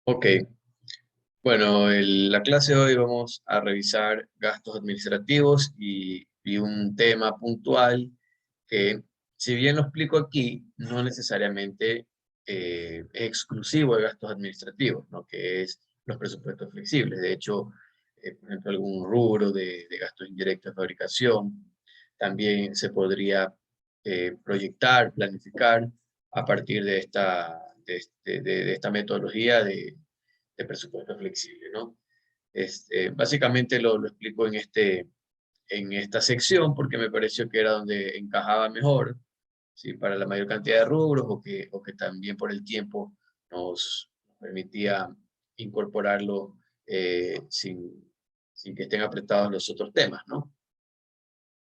Ok, bueno, la clase de hoy vamos a revisar gastos administrativos y un tema puntual que, si bien lo explico aquí, no necesariamente es exclusivo de gastos administrativos, ¿no? Que es los presupuestos flexibles. De hecho, por ejemplo, algún rubro de gastos indirectos de fabricación también se podría proyectar, planificar a partir de esta metodología de presupuesto flexible, ¿no? Básicamente lo explico en esta sección porque me pareció que era donde encajaba mejor, ¿sí? Para la mayor cantidad de rubros o que también por el tiempo nos permitía incorporarlo sin que estén apretados los otros temas, ¿no?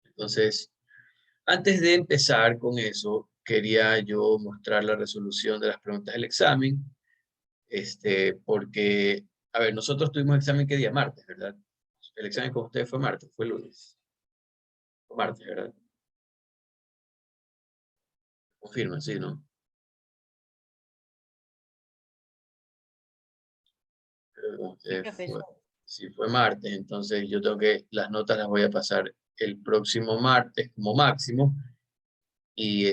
Entonces, antes de empezar con eso, quería yo mostrar la resolución de las preguntas del examen, porque, a ver, nosotros tuvimos examen ¿qué día? Martes, ¿verdad? El examen con ustedes fue martes, fue lunes. Fue martes, ¿verdad? Confirma, sí, ¿no? Pero, Sí, profesor. si fue martes, entonces yo tengo las notas las voy a pasar el próximo martes como máximo y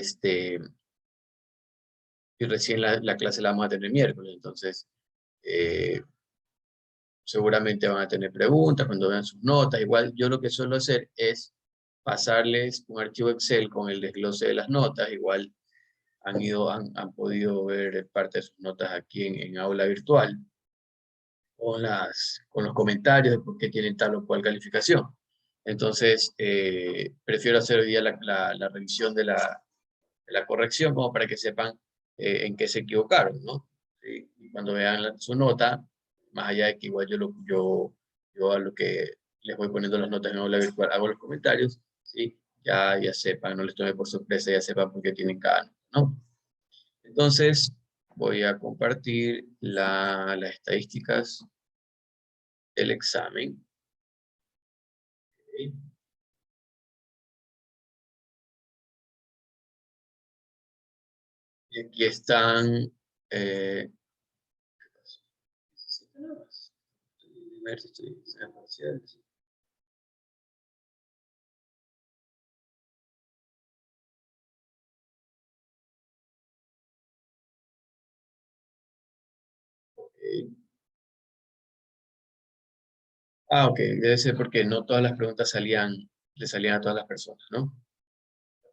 y recién la clase la vamos a tener miércoles, entonces eh, seguramente van a tener preguntas cuando vean sus notas. Igual yo lo que suelo hacer es pasarles un archivo Excel con el desglose de las notas. Igual han podido ver parte de sus notas aquí en aula virtual con los comentarios de por qué tienen tal o cual calificación. Entonces, prefiero hacer hoy día la revisión de la corrección como para que sepan en qué se equivocaron, ¿no? ¿Sí? Y cuando vean su nota, más allá de que igual yo a lo que les voy poniendo las notas en aula virtual hago los comentarios, ¿sí? Ya sepan, no les tome por sorpresa, ya sepan por qué tienen cada nota, ¿no? Entonces, voy a compartir las estadísticas del examen. ¿Ok? Y aquí están... Eh, ok. Ah, ok, debe ser porque no todas las preguntas le salían a todas las personas, ¿no?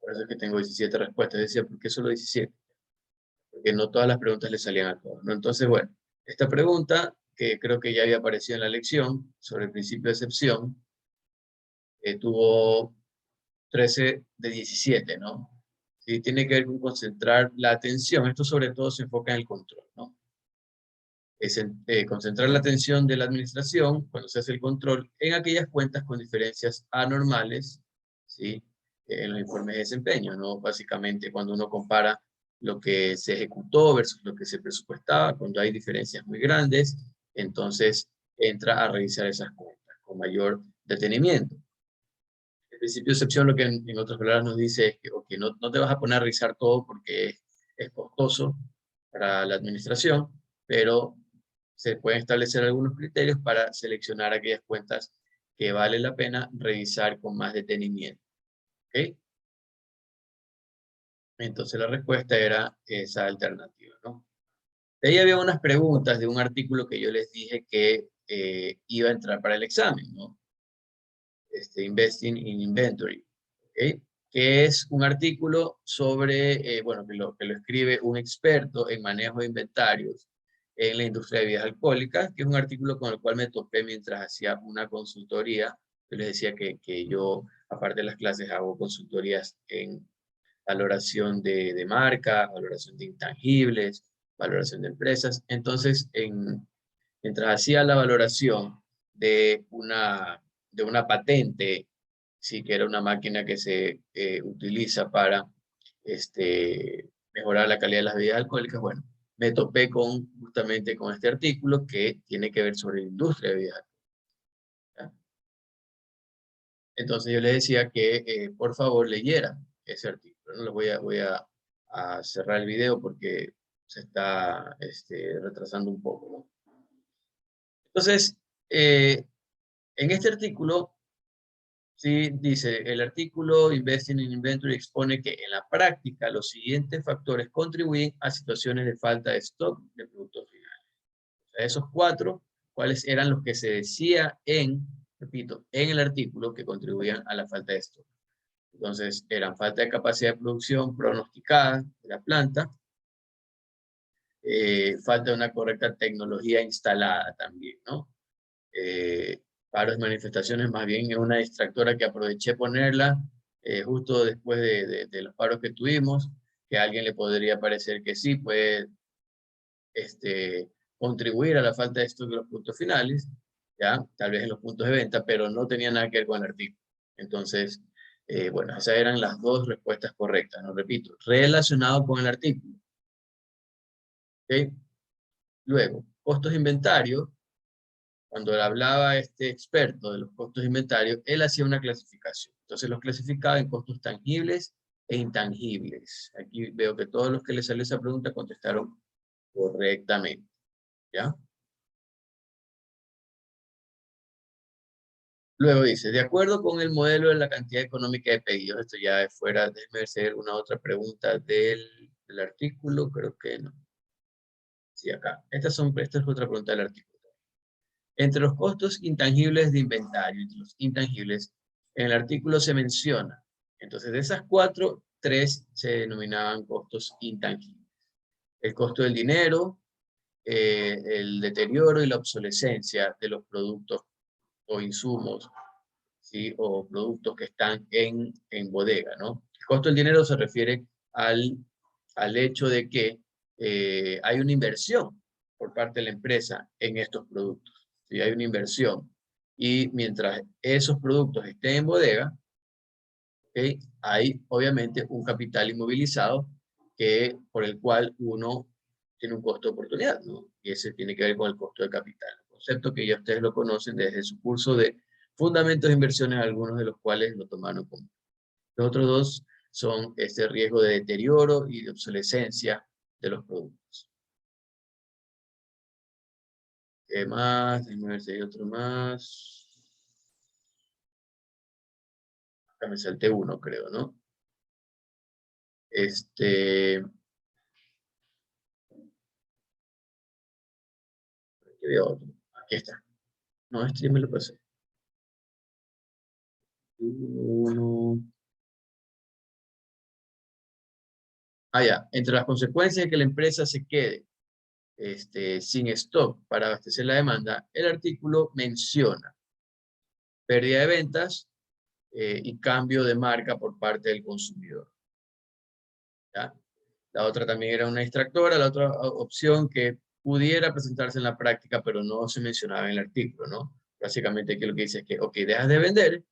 Por eso es que tengo 17 respuestas. Decía, ¿por qué solo 17? Porque no todas las preguntas le salían a todos, ¿no? Entonces, bueno, esta pregunta, que creo que ya había aparecido en la lección, sobre el principio de excepción, tuvo 13 de 17, ¿no? Sí, tiene que ver con concentrar la atención. Esto sobre todo se enfoca en el control, ¿no? Es concentrar la atención de la administración cuando se hace el control en aquellas cuentas con diferencias anormales, ¿sí? En los informes de desempeño, ¿no? Básicamente cuando uno compara lo que se ejecutó versus lo que se presupuestaba, cuando hay diferencias muy grandes, entonces entra a revisar esas cuentas con mayor detenimiento. El principio de excepción lo que en otras palabras nos dice es que okay, no te vas a poner a revisar todo porque es costoso para la administración, pero se pueden establecer algunos criterios para seleccionar aquellas cuentas que vale la pena revisar con más detenimiento. ¿Ok? Entonces la respuesta era esa alternativa, ¿no? De ahí había unas preguntas de un artículo que yo les dije que iba a entrar para el examen, ¿no? Investing in Inventory, ¿ok? Que es un artículo sobre, bueno, que lo escribe un experto en manejo de inventarios en la industria de bebidas alcohólicas, que es un artículo con el cual me topé mientras hacía una consultoría. Yo les decía que yo, aparte de las clases, hago consultorías en valoración de marca, valoración de intangibles, valoración de empresas. Entonces, mientras hacía la valoración de una patente, sí que era una máquina que se utiliza para mejorar la calidad de las bebidas alcohólicas, bueno, me topé justamente con este artículo que tiene que ver sobre la industria de bebidas alcohólicas. Entonces yo le decía que por favor leyera ese artículo. No lo a cerrar el video porque se está retrasando un poco, ¿no? Entonces, en este artículo, sí, dice, el artículo Investing in Inventory expone que en la práctica los siguientes factores contribuyen a situaciones de falta de stock de productos finales. O sea, esos cuatro, ¿cuáles eran los que se decía repito, en el artículo que contribuían a la falta de stock? Entonces, eran falta de capacidad de producción pronosticada de la planta, falta de una correcta tecnología instalada también, ¿no? Paros y manifestaciones, más bien es una distractora que aproveché ponerla justo después de los paros que tuvimos, que a alguien le podría parecer que sí puede contribuir a la falta de stock de los puntos finales, ya, tal vez en los puntos de venta, pero no tenía nada que ver con el artículo. Entonces, bueno, esas eran las dos respuestas correctas, no repito, relacionado con el artículo. ¿Okay? Luego, costos de inventario. Cuando hablaba este experto de los costos de inventario, él hacía una clasificación. Entonces los clasificaba en costos tangibles e intangibles. Aquí veo que todos los que les salió esa pregunta contestaron correctamente. ¿Ya? Luego dice, de acuerdo con el modelo de la cantidad económica de pedidos, esto ya es fuera, déjeme hacer una otra pregunta del artículo, creo que no. Sí, acá. Esta es otra pregunta del artículo. Entre los costos intangibles de inventario, entre los intangibles, en el artículo se menciona. Entonces, de esas cuatro, tres se denominaban costos intangibles. El costo del dinero, el deterioro y la obsolescencia de los productos o insumos, ¿sí? O productos que están en bodega, ¿no? El costo del dinero se refiere al hecho de que hay una inversión por parte de la empresa en estos productos. ¿Sí? Hay una inversión. Y mientras esos productos estén en bodega, ¿okay? Hay obviamente un capital inmovilizado por el cual uno tiene un costo de oportunidad, ¿no? Y ese tiene que ver con el costo de capital. Un concepto que ya ustedes lo conocen desde su curso de fundamentos de inversiones, algunos de los cuales lo tomaron como. Los otros dos son este riesgo de deterioro y de obsolescencia de los productos. ¿Qué más? Déjenme ver si hay otro más. Acá me salté uno, creo, ¿no? Aquí veo otro. Aquí está. No, este ya me lo pasé. Uno. Ah, ya. Entre las consecuencias de que la empresa se quede sin stock para abastecer la demanda, el artículo menciona pérdida de ventas y cambio de marca por parte del consumidor. ¿Ya? La otra también era una extractora, la otra opción que pudiera presentarse en la práctica, pero no se mencionaba en el artículo, ¿no? Básicamente aquí lo que dice es que, ok, dejas de vender,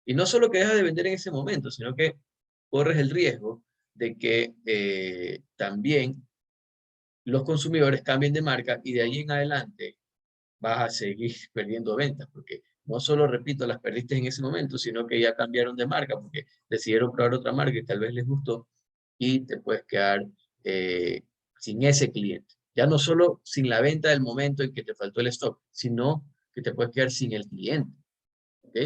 y no solo que dejas de vender en ese momento, sino que corres el riesgo de que también los consumidores cambien de marca y de ahí en adelante vas a seguir perdiendo ventas, porque no solo, repito, las perdiste en ese momento, sino que ya cambiaron de marca, porque decidieron probar otra marca y tal vez les gustó, y te puedes quedar eh, sin ese cliente. Ya no solo sin la venta del momento en que te faltó el stock, sino que te puedes quedar sin el cliente. ¿Ok?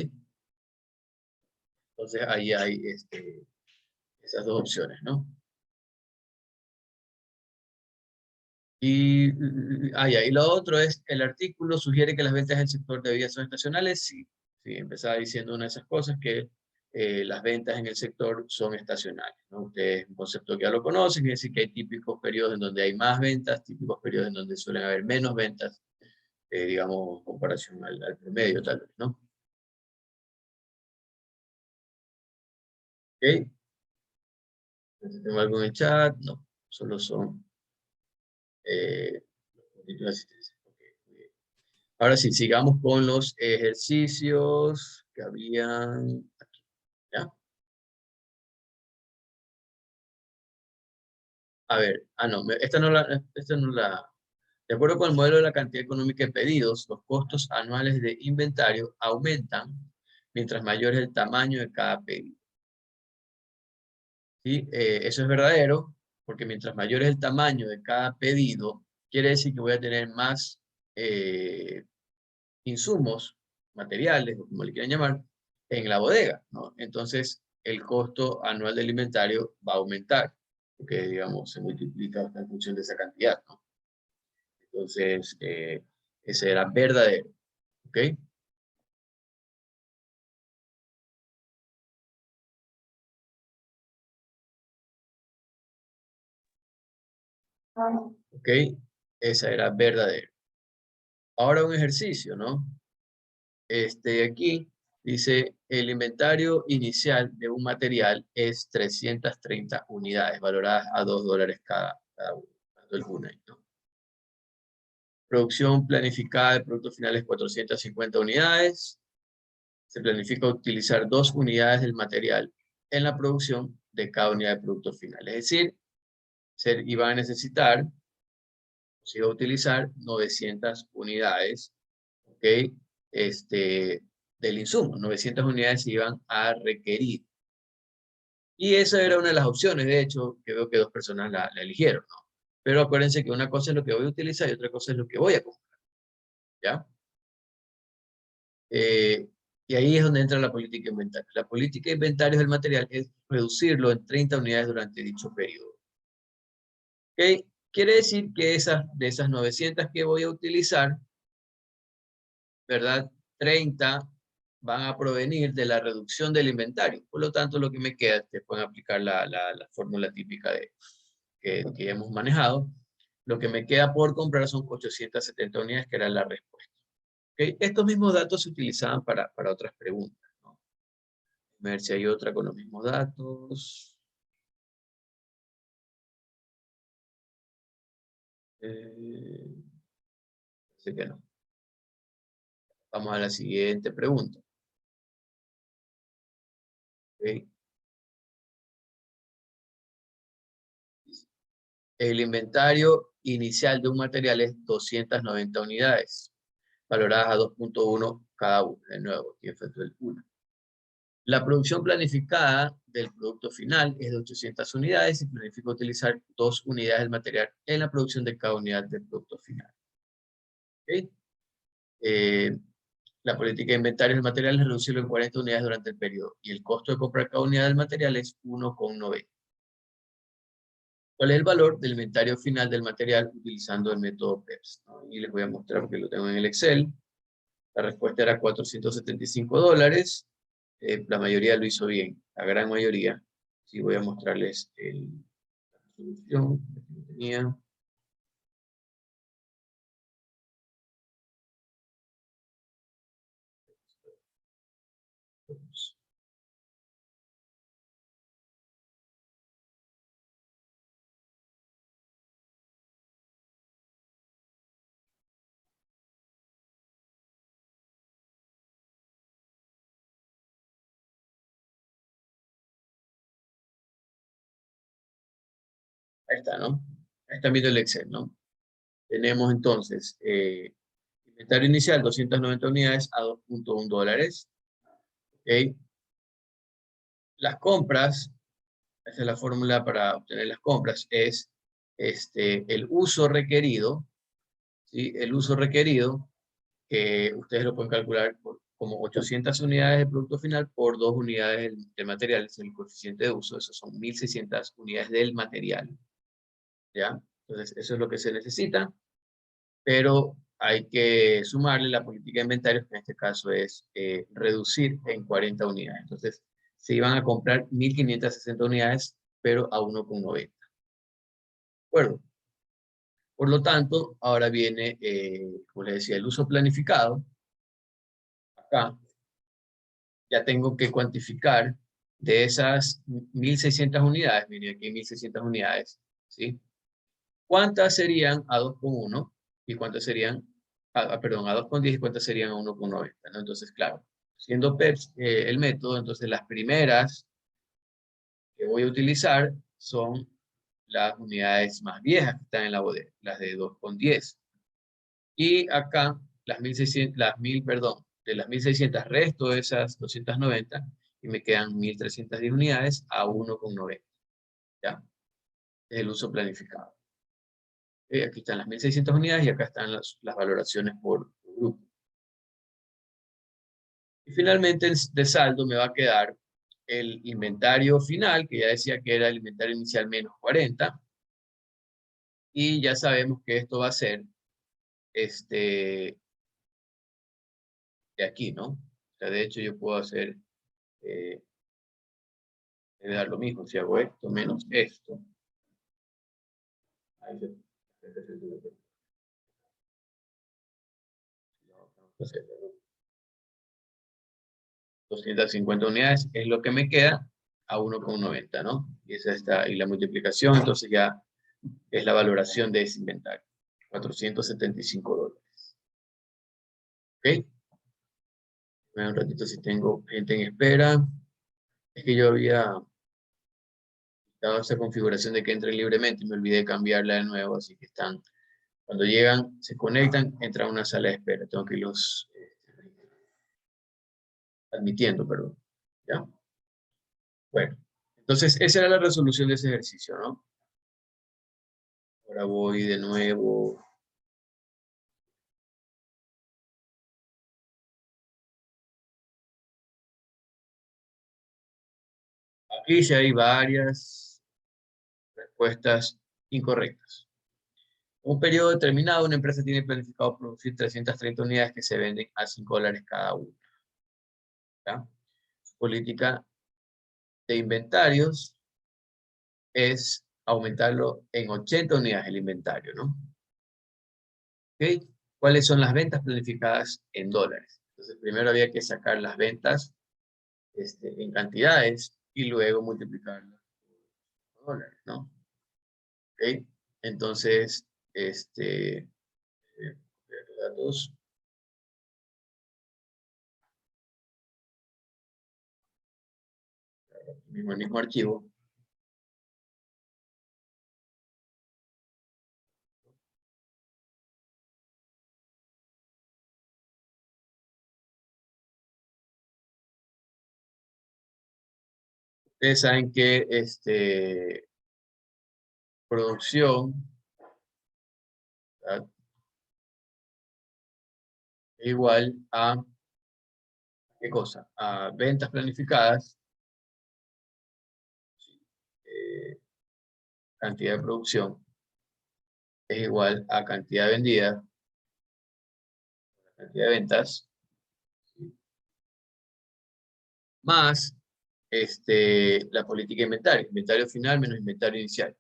Entonces ahí hay esas dos opciones, ¿no? Y lo otro es, el artículo sugiere que las ventas del sector de bebidas son estacionales. Sí, sí, empezaba diciendo una de esas cosas, que las ventas en el sector son estacionales, ¿no? Ustedes, un concepto que ya lo conocen, es decir, que hay típicos periodos en donde hay más ventas, típicos periodos en donde suelen haber menos ventas, digamos, en comparación al promedio, tal vez, ¿no? ¿Ok? ¿Tengo algo en el chat? No, solo son puntitos de asistencia. Ok, muy bien. Ahora sí, sigamos con los ejercicios que habían aquí, ¿ya? A ver, no, esta no la... De acuerdo con el modelo de la cantidad económica de pedidos, los costos anuales de inventario aumentan mientras mayor es el tamaño de cada pedido. ¿Sí? Eso es verdadero, porque mientras mayor es el tamaño de cada pedido, quiere decir que voy a tener más insumos, materiales, o como le quieran llamar, en la bodega, ¿no? Entonces, el costo anual del inventario va a aumentar, porque, digamos, se multiplica en función de esa cantidad, ¿no? Entonces, ese era verdadero, ¿ok? ¿Ok? Esa era verdadera. Ahora un ejercicio, ¿no? Aquí dice, el inventario inicial de un material es 330 unidades, valoradas a $2 cada uno, dando el unit, ¿no? Producción planificada de productos finales 450 unidades. Se planifica utilizar 2 unidades del material en la producción de cada unidad de producto final. Es decir, iban a necesitar, se iba a utilizar 900 unidades, ¿ok? Del insumo. 900 unidades se iban a requerir. Y esa era una de las opciones, de hecho, que veo que 2 personas la eligieron, ¿no? Pero acuérdense que una cosa es lo que voy a utilizar y otra cosa es lo que voy a comprar, ¿ya? Y ahí es donde entra la política de inventario. La política de inventarios del material es reducirlo en 30 unidades durante dicho periodo. ¿Ok? Quiere decir que de esas 900 que voy a utilizar, ¿verdad? 30 van a provenir de la reducción del inventario. Por lo tanto, lo que me queda, te pueden aplicar la fórmula típica que hemos manejado. Lo que me queda por comprar son 870 unidades, que era la respuesta. ¿Ok? Estos mismos datos se utilizaban para otras preguntas, ¿no? A ver si hay otra con los mismos datos. Sé que no. Vamos a la siguiente pregunta. ¿Ok? El inventario inicial de un material es 290 unidades, valoradas a 2.1 cada una. De nuevo, aquí efecto del 1. La producción planificada del producto final es de 800 unidades y planifica utilizar 2 unidades del material en la producción de cada unidad del producto final. ¿Okay? La política de inventarios del material es reducirlo en 40 unidades durante el periodo y el costo de comprar cada unidad del material es 1,90. ¿Cuál es el valor del inventario final del material utilizando el método PEPS? ¿No? Y les voy a mostrar porque lo tengo en el Excel. La respuesta era $475. La mayoría lo hizo bien, la gran mayoría. Sí, voy a mostrarles la solución que tenía. Ahí está, ¿no? Ahí está viendo el Excel, ¿no? Tenemos entonces inventario inicial 290 unidades a $2.1. ¿Ok? Las compras, esa es la fórmula para obtener las compras, es el uso requerido, ¿sí? El uso requerido, que ustedes lo pueden calcular como 800 unidades de producto final por 2 unidades de material, es el coeficiente de uso, eso son 1.600 unidades del material, ¿ya? Entonces, eso es lo que se necesita, pero hay que sumarle la política de inventarios, que en este caso es reducir en 40 unidades. Entonces, se iban a comprar 1.560 unidades, pero a 1,90. ¿De acuerdo? Por lo tanto, ahora viene, como les decía, el uso planificado. Acá ya tengo que cuantificar de esas 1.600 unidades, miren aquí 1.600 unidades, ¿sí? ¿Cuántas serían a 2,1 y cuántas serían, perdón, a 2,10 y cuántas serían a 1,90, ¿no? Entonces, claro, siendo PEPS el método, entonces las primeras que voy a utilizar son las unidades más viejas que están en la bodega, las de 2,10. Y acá, las 1.600, perdón, de las 1.600 resto de esas 290 y me quedan 1.310 unidades a 1,90. ¿Ya? Es el uso planificado. Aquí están las 1.600 unidades y acá están las valoraciones por grupo. Y finalmente de saldo me va a quedar el inventario final, que ya decía que era el inventario inicial menos 40. Y ya sabemos que esto va a ser de aquí, ¿no? O sea, de hecho yo puedo hacer, debe dar lo mismo, si hago esto menos esto. Ahí se, 250 unidades es lo que me queda a 1,90, ¿no? Y esa está, y la multiplicación, entonces ya es la valoración de ese inventario. $475. ¿Ok? Voy a un ratito si tengo gente en espera. Es que yo había dado esa configuración de que entre libremente y me olvidé de cambiarla de nuevo, así que están, cuando llegan, se conectan, entran a una sala de espera. Tengo que irlos admitiendo, perdón. ¿Ya? Bueno, entonces esa era la resolución de ese ejercicio, ¿no? Ahora voy de nuevo. Aquí sí hay varias respuestas incorrectas. Un periodo determinado, una empresa tiene planificado producir 330 unidades que se venden a $5 cada una. ¿Ya? Su política de inventarios es aumentarlo en 80 unidades el inventario, ¿no? ¿Ok? ¿Cuáles son las ventas planificadas en dólares? Entonces, primero había que sacar las ventas en cantidades y luego multiplicarlas por dólares, ¿no? ¿Ok? Entonces, datos, el mismo archivo. Ustedes saben que producción, ¿verdad?, es igual a, ¿qué cosa? A ventas planificadas, eh, cantidad de producción, es igual a cantidad vendida, cantidad de ventas, más la política de inventario. Inventario final menos inventario inicial.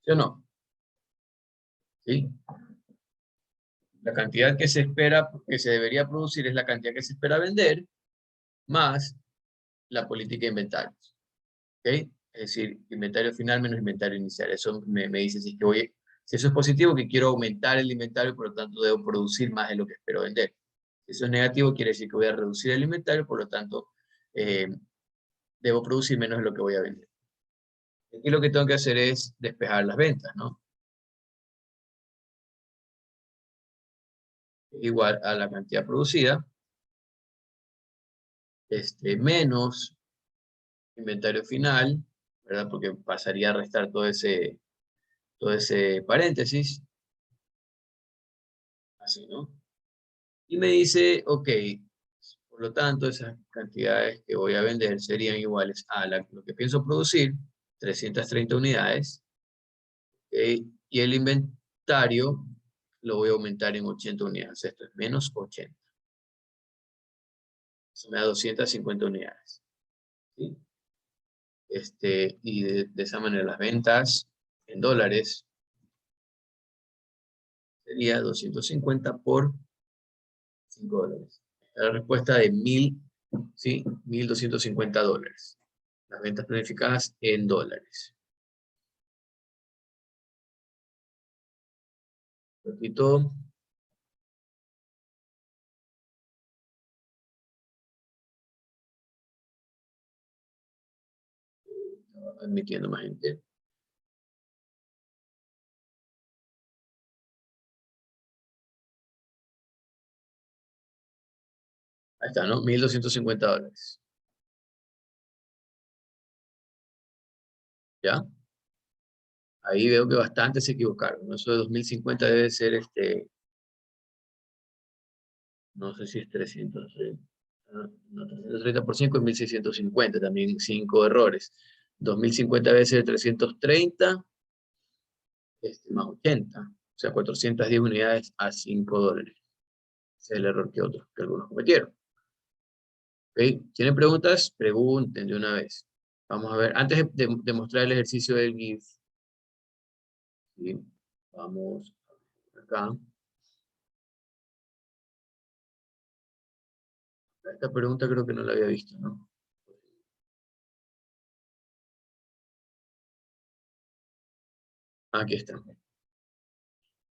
¿Sí o no? ¿Sí? La cantidad que se espera, que se debería producir es la cantidad que se espera vender, más la política de inventarios. ¿Ok? Es decir, inventario final menos inventario inicial. Eso me dice si, es que voy, si eso es positivo, que quiero aumentar el inventario, por lo tanto debo producir más de lo que espero vender. Si eso es negativo, quiere decir que voy a reducir el inventario, por lo tanto eh, debo producir menos de lo que voy a vender. Aquí lo que tengo que hacer es despejar las ventas, ¿no? Igual a la cantidad producida, menos inventario final, ¿verdad? Porque pasaría a restar todo ese paréntesis, así, ¿no? Y me dice, ok, por lo tanto, esas cantidades que voy a vender serían iguales a lo que pienso producir, 330 unidades, ¿ok? Y el inventario lo voy a aumentar en 80 unidades. Esto es menos 80. Eso me da 250 unidades. ¿Sí? Y de esa manera las ventas en dólares sería 250 por $5. La respuesta de 1000, ¿sí? $1,250. Las ventas planificadas en dólares. Repito, admitiendo más gente. Ahí está, ¿no? $1,250. ¿Ya? Ahí veo que bastante se equivocaron, ¿no? Eso de 2050 debe ser No sé si es 330. No, 330 por 5 es 1650, también 5 errores. 2050 veces de 330, más 80. O sea, 410 unidades a $5. Ese es el error que algunos cometieron. ¿Ok? ¿Tienen preguntas? Pregunten de una vez. Vamos a ver, antes de mostrar el ejercicio del GIF, ¿sí? Vamos acá. Esta pregunta creo que no la había visto, ¿no? Aquí está.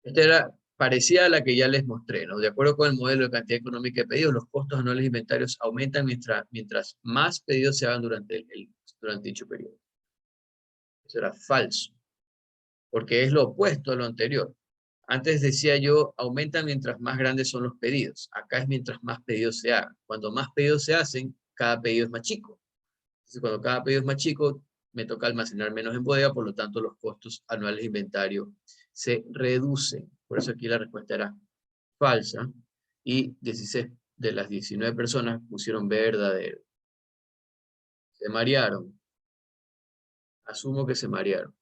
Esta era parecida a la que ya les mostré, ¿no? De acuerdo con el modelo de cantidad económica de pedidos, los costos anuales de inventarios aumentan mientras más pedidos se hagan durante dicho periodo. Eso era falso, porque es lo opuesto a lo anterior. Antes decía yo, aumentan mientras más grandes son los pedidos. Acá es mientras más pedidos se hagan. Cuando más pedidos se hacen, cada pedido es más chico. Entonces, cuando cada pedido es más chico, me toca almacenar menos en bodega, por lo tanto, los costos anuales de inventario se reducen. Por eso aquí la respuesta era falsa, y 16 de las 19 personas pusieron verdadero. Se marearon. Asumo que se marearon,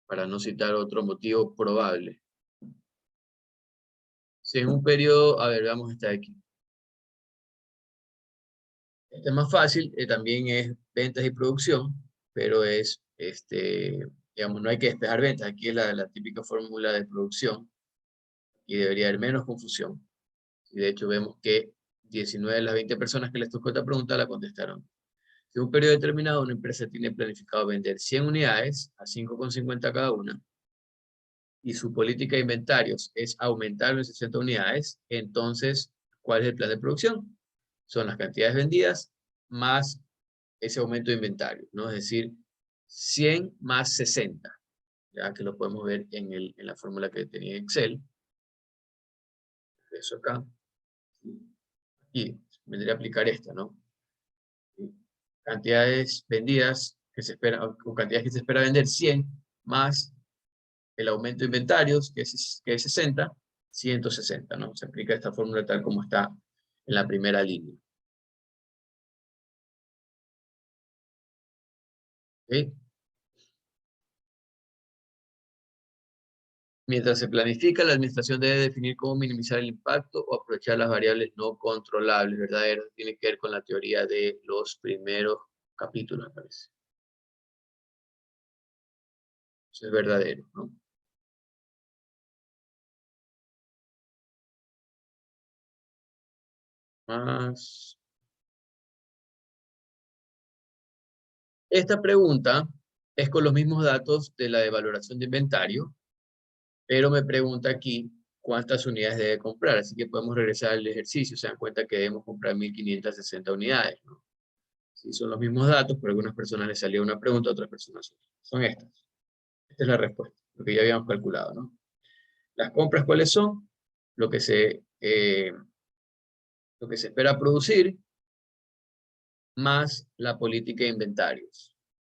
para no citar otro motivo probable. Si en un periodo, a ver, veamos esta de aquí. Este es más fácil, también es ventas y producción, pero es, digamos, no hay que despejar ventas. Aquí es la típica fórmula de producción y debería haber menos confusión. Y de hecho vemos que 19 de las 20 personas que les tocó esta pregunta la contestaron. Si en un periodo determinado una empresa tiene planificado vender 100 unidades a 5,50 cada una, y su política de inventarios es aumentarlo en 60 unidades, entonces, ¿cuál es el plan de producción? Son las cantidades vendidas más ese aumento de inventario, ¿no? Es decir, 100 más 60, ya que lo podemos ver en la fórmula que tenía en Excel. Eso acá. Y vendría a aplicar esta, ¿no? Cantidades vendidas que se espera, o cantidades que se espera vender 100 más el aumento de inventarios, que es 60, 160, ¿no? Se aplica esta fórmula tal como está en la primera línea. ¿Ok? Mientras se planifica, la administración debe definir cómo minimizar el impacto o aprovechar las variables no controlables, ¿verdadero? Tiene que ver con la teoría de los primeros capítulos, me parece. Eso es verdadero, ¿no? Más. Esta pregunta es con los mismos datos de la de valoración de inventario, pero me pregunta aquí cuántas unidades debe comprar, así que podemos regresar al ejercicio. Se dan cuenta que debemos comprar 1560 unidades, ¿no? Sí, son los mismos datos, pero a algunas personas les salió una pregunta, a otras personas son estas. Esta es la respuesta, lo que ya habíamos calculado, ¿no? Las compras, ¿cuáles son? Lo que se, eh, lo que se espera producir, más la política de inventarios.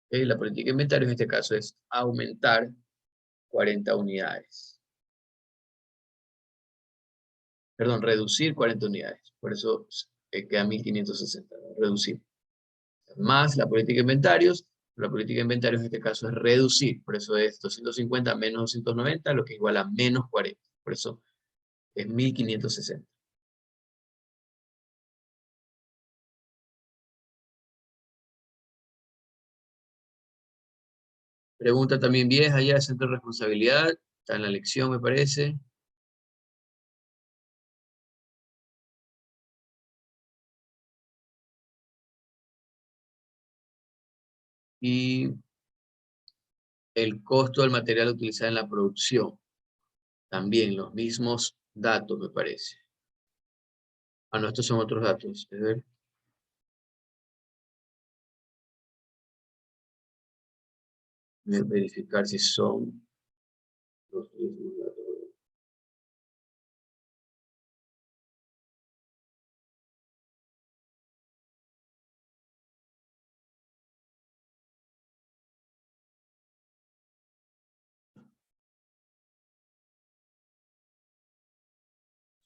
¿Ok? La política de inventarios en este caso es aumentar 40 unidades. Perdón, reducir 40 unidades. Por eso queda 1560, ¿no? Reducir. Más la política de inventarios. La política de inventarios en este caso es reducir. Por eso es 250 menos 290, lo que iguala a menos 40. Por eso es 1560. Pregunta también vieja ya, centro de responsabilidad. Está en la lección, me parece. Y el costo del material utilizado en la producción. También los mismos datos, me parece. Ah, no, estos son otros datos. A ver. Voy a verificar si son los mismos datos.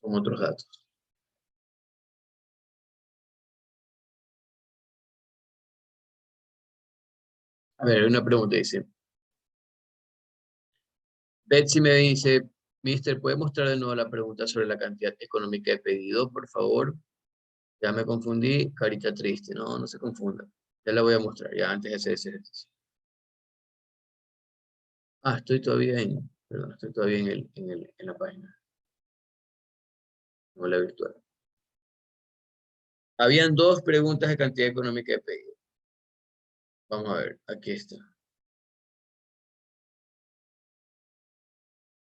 Son otros datos. A ver, una pregunta dice. Betsy me dice, Mister, ¿puede mostrar de nuevo la pregunta sobre la cantidad económica de pedido, por favor? Ya me confundí, carita triste. No, no se confunda. Ya la voy a mostrar, ya antes de hacer ese ejercicio. Ah, estoy todavía perdón, estoy todavía en la página. No la virtual. Habían dos preguntas de cantidad económica de pedido. Vamos a ver, aquí está.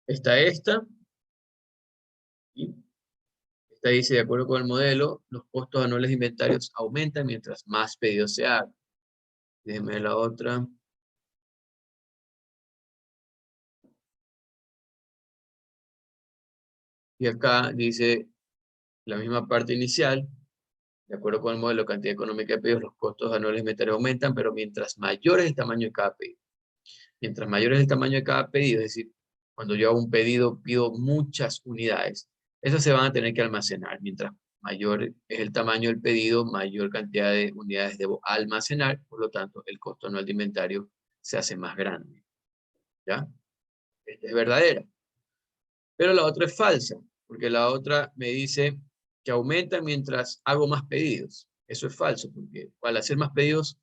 Está esta. Y esta dice, de acuerdo con el modelo, los costos anuales de inventarios aumentan mientras más pedidos se hagan. Déjenme ver la otra. Y acá dice la misma parte inicial. De acuerdo con el modelo de cantidad económica de pedidos, los costos anuales de inventario aumentan, pero mientras mayor es el tamaño de cada pedido. Mientras mayor es el tamaño de cada pedido, es decir, cuando yo hago un pedido, pido muchas unidades. Esas se van a tener que almacenar. Mientras mayor es el tamaño del pedido, mayor cantidad de unidades debo almacenar. Por lo tanto, el costo anual de inventario se hace más grande. ¿Ya? Esta es verdadera. Pero la otra es falsa, porque la otra me dice que aumenta mientras hago más pedidos. Eso es falso, porque al hacer más pedidos,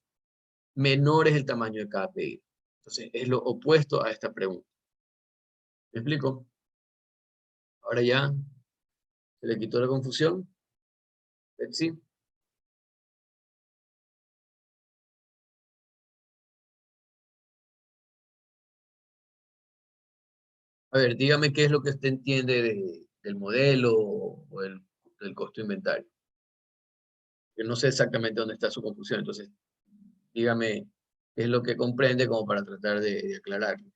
menor es el tamaño de cada pedido. Entonces, es lo opuesto a esta pregunta. ¿Me explico? Ahora ya se le quitó la confusión. Betsy. A ver, dígame qué es lo que usted entiende del modelo o del costo de inventario. Yo no sé exactamente dónde está su confusión, entonces dígame qué es lo que comprende como para tratar de aclararlo.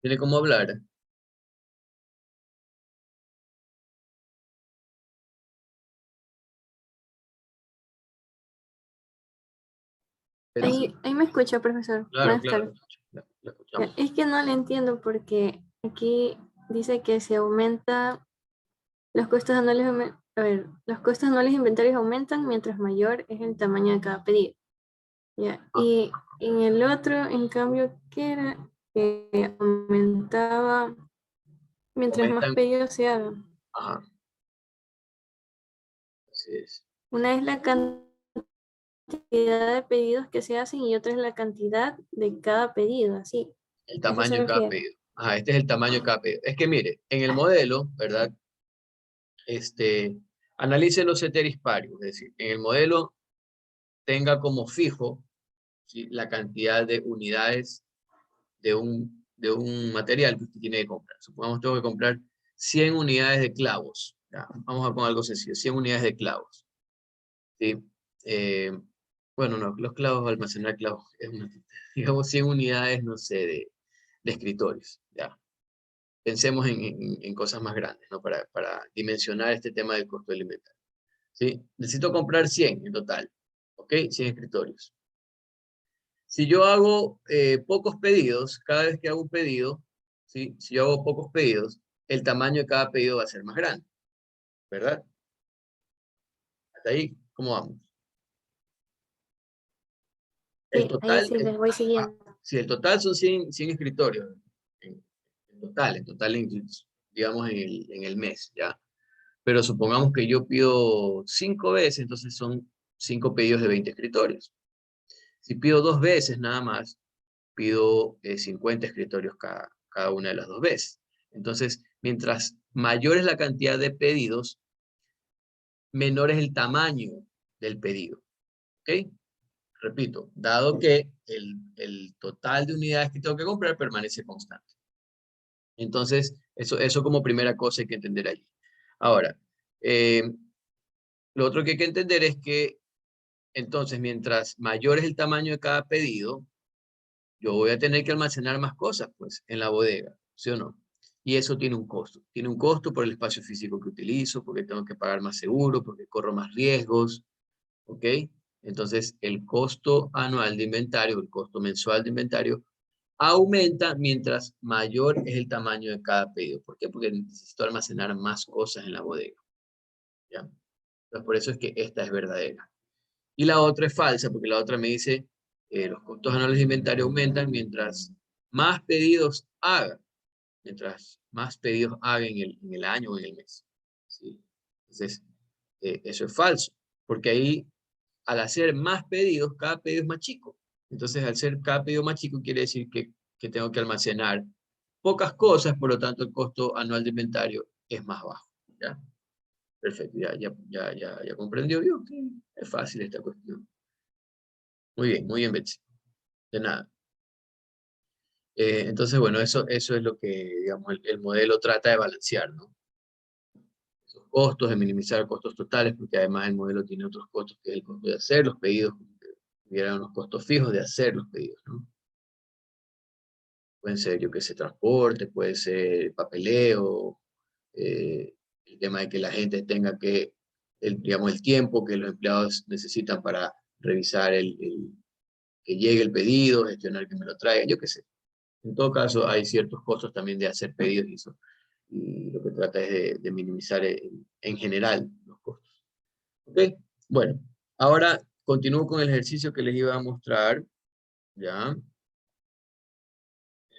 ¿Tiene cómo hablar? Betsy. Ahí me escucha, profesor. Claro, Buenas claro, tardes. la escuchamos. Es que no le entiendo porque aquí dice que si aumenta los costos anuales, a ver, los costos anuales de inventarios aumentan mientras mayor es el tamaño de cada pedido. ¿Ya? Ah, Y en el otro, en cambio, ¿qué era? Que aumentaba mientras más aumentan. pedidos se hagan. Ajá, así es. Una es la cantidad de pedidos que se hacen y otra es la cantidad de cada pedido, así. El ¿A eso se tamaño de cada refiere? pedido. Ajá, este es el tamaño de cada pedido. Es que mire, en el modelo, ¿verdad? Analice los ceteris paribus, es decir, en el modelo tenga como fijo, ¿sí?, la cantidad de unidades de un material que usted tiene que comprar. Supongamos que tengo que comprar 100 unidades de clavos. Ya, vamos a poner algo sencillo, 100 unidades de clavos. ¿Sí? Eh, bueno, no, los clavos, almacenar clavos, es una, digamos 100 unidades, no sé, de escritorios. Ya. Pensemos en cosas más grandes, ¿no? Para dimensionar este tema del costo del inventario. ¿Sí? Necesito comprar 100 en total. ¿Ok? 100 escritorios. Si yo hago pocos pedidos, cada vez que hago un pedido, ¿sí?, si yo hago pocos pedidos, el tamaño de cada pedido va a ser más grande, ¿verdad? Hasta ahí, ¿cómo vamos? El Sí, ahí total, sí les voy siguiendo. si el total son 100 escritorios, en, en total, digamos en el mes, ¿ya? Pero supongamos que yo pido 5 veces, entonces son 5 pedidos de 20 escritorios. Si pido 2 veces nada más, pido 50 escritorios cada una de las 2 veces. Entonces, mientras mayor es la cantidad de pedidos, menor es el tamaño del pedido. ¿Ok? Repito, dado que el total de unidades que tengo que comprar permanece constante. Entonces, eso como primera cosa hay que entender allí. Ahora, lo otro que hay que entender es que, entonces, mientras mayor es el tamaño de cada pedido, yo voy a tener que almacenar más cosas, pues, en la bodega, ¿sí o no? Y eso tiene un costo. Tiene un costo por el espacio físico que utilizo, porque tengo que pagar más seguro, porque corro más riesgos, ¿ok? Entonces, el costo anual de inventario, el costo mensual de inventario, aumenta mientras mayor es el tamaño de cada pedido. ¿Por qué? Porque necesito almacenar más cosas en la bodega. ¿Ya? Entonces, por eso es que esta es verdadera. Y la otra es falsa, porque la otra me dice, los costos anuales de inventario aumentan mientras más pedidos haga. Mientras más pedidos haga en el año o en el mes. ¿Sí? Entonces, eso es falso, porque ahí, al hacer más pedidos, cada pedido es más chico. Entonces, al ser cada pedido más chico, quiere decir que tengo que almacenar pocas cosas, por lo tanto, el costo anual de inventario es más bajo. ¿Ya? Perfecto, ya comprendió. Vio que es fácil esta cuestión. Muy bien, Betsy. De nada. Entonces, bueno, eso es lo que, digamos, el modelo trata de balancear, ¿no? Esos costos, de minimizar costos totales, porque además el modelo tiene otros costos, que es el costo de hacer los pedidos, que hubieran unos costos fijos de hacer los pedidos, ¿no? Pueden ser, yo que sé, transporte, puede ser papeleo, el tema de que la gente tenga que, digamos, el tiempo que los empleados necesitan para revisar que llegue el pedido, gestionar que me lo traiga, yo qué sé. En todo caso, hay ciertos costos también de hacer pedidos y eso. Y lo que trata es de minimizar en general los costos. ¿Ok? Bueno, ahora continúo con el ejercicio que les iba a mostrar. ¿Ya? A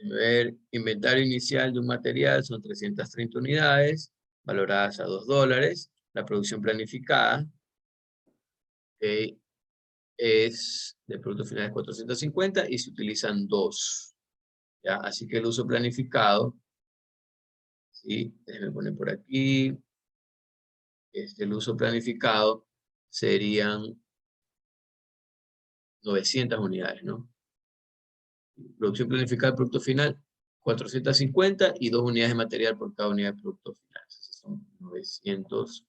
ver, inventario inicial de un material son 330 unidades, valoradas a $2. La producción planificada, ok, es de productos finales 450 y se utilizan 2. ¿Ya? Así que el uso planificado, ¿sí? Déjenme poner por aquí. El uso planificado serían 900 unidades, ¿no? Producción planificada del producto final, 450 y 2 unidades de material por cada unidad de producto final. Esos son 900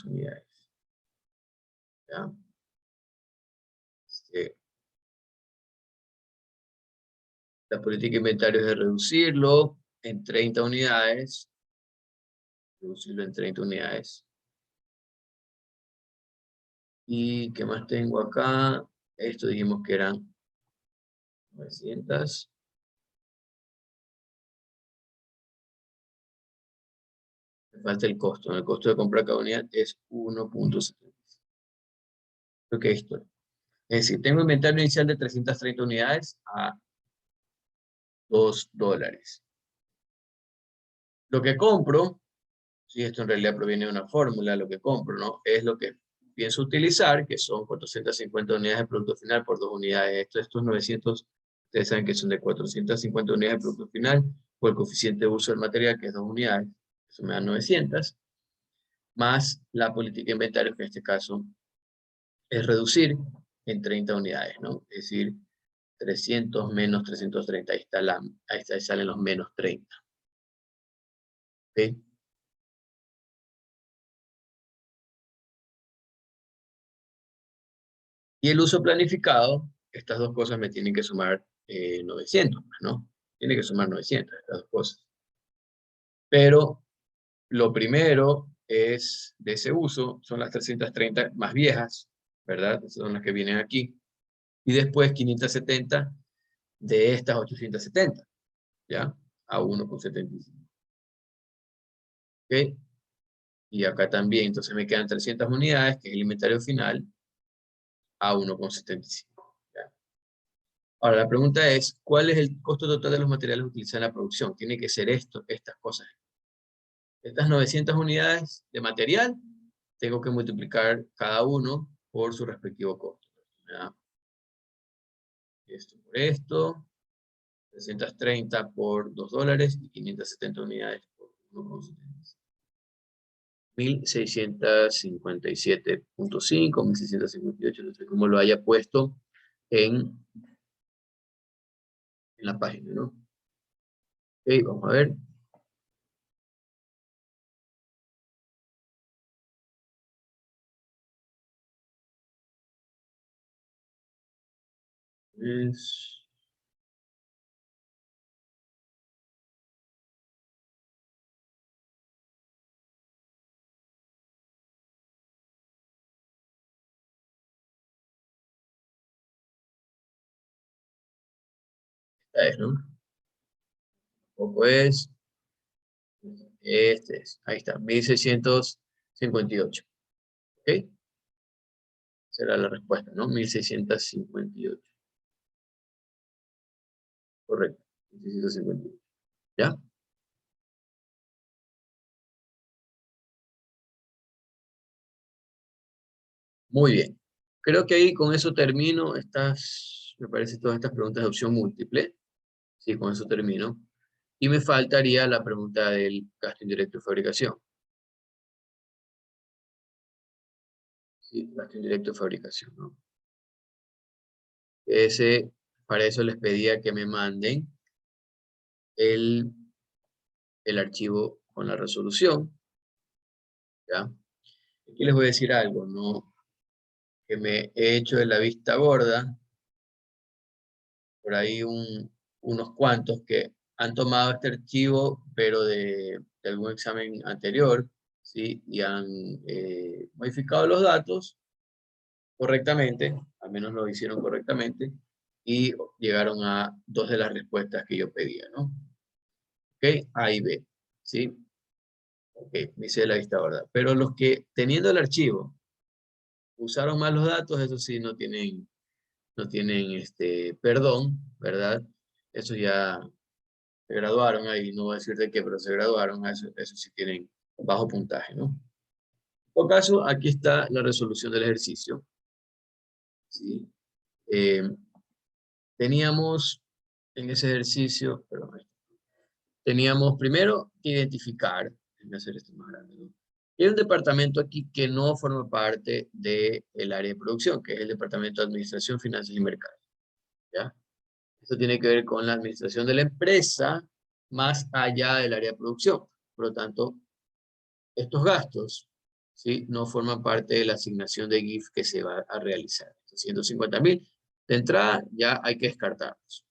unidades. ¿Ya? Este, la política de inventario es de reducirlo en 30 unidades. Reducirlo en 30 unidades. ¿Y qué más tengo acá? Esto dijimos que eran 900. Me falta el costo, ¿no? El costo de compra cada unidad es 1.70. Ok, esto. Es decir, tengo inventario inicial de 330 unidades a $2. Lo que compro, si esto en realidad proviene de una fórmula, lo que compro, ¿no? Es lo que pienso utilizar, que son 450 unidades de producto final por 2 unidades. Estos 900, ustedes saben que son de 450 unidades de producto final, por el coeficiente de uso del material, que es 2 unidades. Eso me da 900, más la política de inventario, que en este caso es reducir en 30 unidades, ¿no? Es decir, 300 menos 330, ahí salen los menos 30. ¿Ok? Y el uso planificado, estas dos cosas me tienen que sumar 900, ¿no? Tiene que sumar 900, estas dos cosas. Pero lo primero es, de ese uso, son las 330 más viejas, ¿verdad? Esas son las que vienen aquí. Y después 570 de estas 870, ¿ya? A 1,75. ¿Ok? Y acá también, entonces me quedan 300 unidades, que es el inventario final, a 1,75. ¿Ya? Ahora, la pregunta es, ¿cuál es el costo total de los materiales utilizados en la producción? Tiene que ser estas cosas. Estas 900 unidades de material, tengo que multiplicar cada uno por su respectivo costo. ¿Ya? Esto por esto, 330 por $2 y 570 unidades por 1,75. 1657.5, 1658, no sé cómo lo haya puesto en la página, ¿no? Ok, vamos a ver. Es ¿no? Tampoco es. Este es. Ahí está, 1658. ¿Ok? Será la respuesta, ¿no? 1658. Correcto. 1658. ¿Ya? Muy bien. Creo que ahí con eso termino me parece todas estas preguntas de opción múltiple. Sí, con eso termino. Y me faltaría la pregunta del gasto indirecto de fabricación. Sí, gasto indirecto de fabricación, ¿no? Para eso les pedía que me manden el, el archivo con la resolución, ¿ya? Aquí les voy a decir algo, ¿no? Que me he hecho de la vista gorda, por ahí unos cuantos que han tomado este archivo, pero de algún examen anterior, ¿sí? Y han modificado los datos correctamente, al menos lo hicieron correctamente, y llegaron a dos de las respuestas que yo pedía, ¿no? Ok, A y B, ¿sí? Ok, me hice de la vista gorda. Pero los que, teniendo el archivo, usaron mal los datos, eso sí, no tienen perdón, ¿verdad? Eso ya se graduaron ahí, no voy a decir de qué, pero se graduaron, eso sí tienen bajo puntaje, ¿no? En todo caso, aquí está la resolución del ejercicio, ¿sí? Eh, teníamos en ese ejercicio, perdón, teníamos primero que identificar, déjenme hacer esto más grande, ¿no? Y hay un departamento aquí que no forma parte del área de producción, que es el Departamento de Administración, Finanzas y Mercados, ¿ya? Esto tiene que ver con la administración de la empresa más allá del área de producción. Por lo tanto, estos gastos, ¿sí? No forman parte de la asignación de GIF que se va a realizar. Estos 150.000 de entrada ya hay que descartarlos,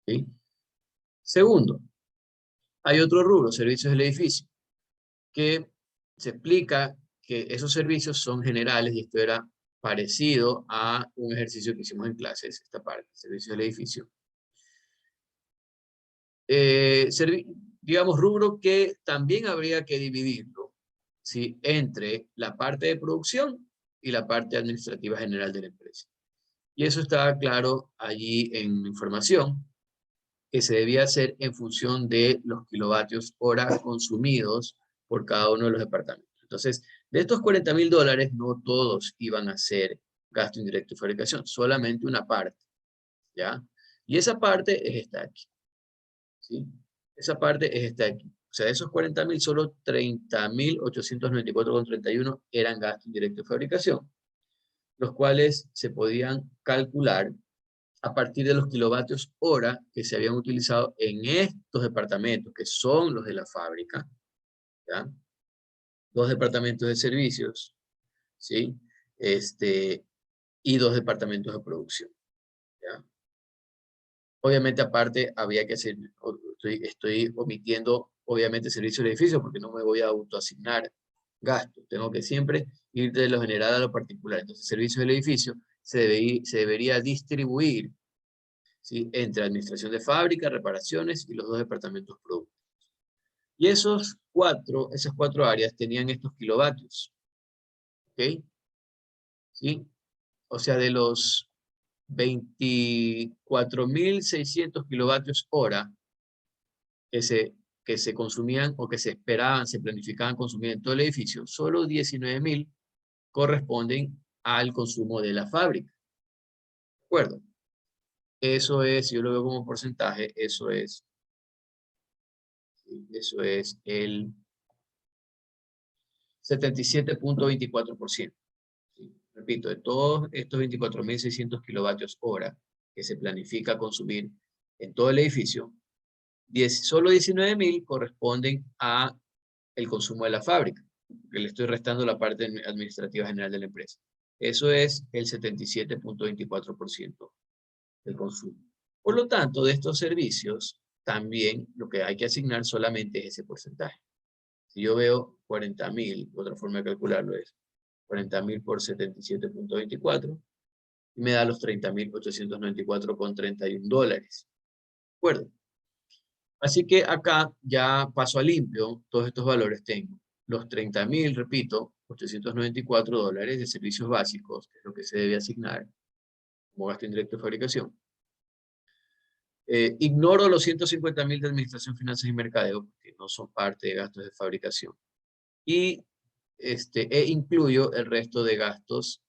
¿sí? Segundo, hay otro rubro, servicios del edificio, que se explica que esos servicios son generales y esto era parecido a un ejercicio que hicimos en clases, esta parte, servicios del edificio. Eh, digamos, rubro que también habría que dividirlo, ¿sí? Entre la parte de producción y la parte administrativa general de la empresa. Y eso estaba claro allí en la información, que se debía hacer en función de los kilovatios hora consumidos por cada uno de los departamentos. Entonces, de estos $40.000, no todos iban a ser gasto indirecto de fabricación, solamente una parte, ¿ya? Y esa parte es esta aquí, ¿sí? Esa parte es esta aquí. O sea, de esos 40.000, solo 30.894,31 eran gastos indirectos de fabricación, los cuales se podían calcular a partir de los kilovatios hora que se habían utilizado en estos departamentos, que son los de la fábrica, ¿ya? Dos departamentos de servicios, ¿sí? Y dos departamentos de producción, ¿ya? Obviamente, aparte, había que hacer, estoy omitiendo, obviamente, servicios de edificio, porque no me voy a autoasignar gastos. Tengo que siempre ir de lo general a lo particular. Entonces, servicios del edificio se debería distribuir, ¿sí? Entre administración de fábrica, reparaciones y los dos departamentos productivos. Y esas cuatro áreas tenían estos kilovatios, ¿ok? ¿Sí? O sea, de los 24.600 kilovatios hora que se consumían o que se esperaban, se planificaban consumir en todo el edificio, solo 19.000 corresponden al consumo de la fábrica. ¿De acuerdo? Eso es, yo lo veo como porcentaje, eso es el 77.24%. ¿Sí? Repito, de todos estos 24.600 kilovatios hora que se planifica consumir en todo el edificio, solo 19.000 corresponden a el consumo de la fábrica, que le estoy restando la parte administrativa general de la empresa. Eso es el 77.24% del consumo. Por lo tanto, de estos servicios, también lo que hay que asignar solamente es ese porcentaje. Si yo veo 40.000, otra forma de calcularlo es 40.000 por 77.24, y me da los $30.894,31. acuerdo? Así que acá ya paso a limpio todos estos valores. Tengo los 30.000, repito, $894 de servicios básicos, que es lo que se debe asignar como gasto indirecto de fabricación. Ignoro los 150.000 de administración, finanzas y mercadeo, porque no son parte de gastos de fabricación. Y incluyo el resto de gastos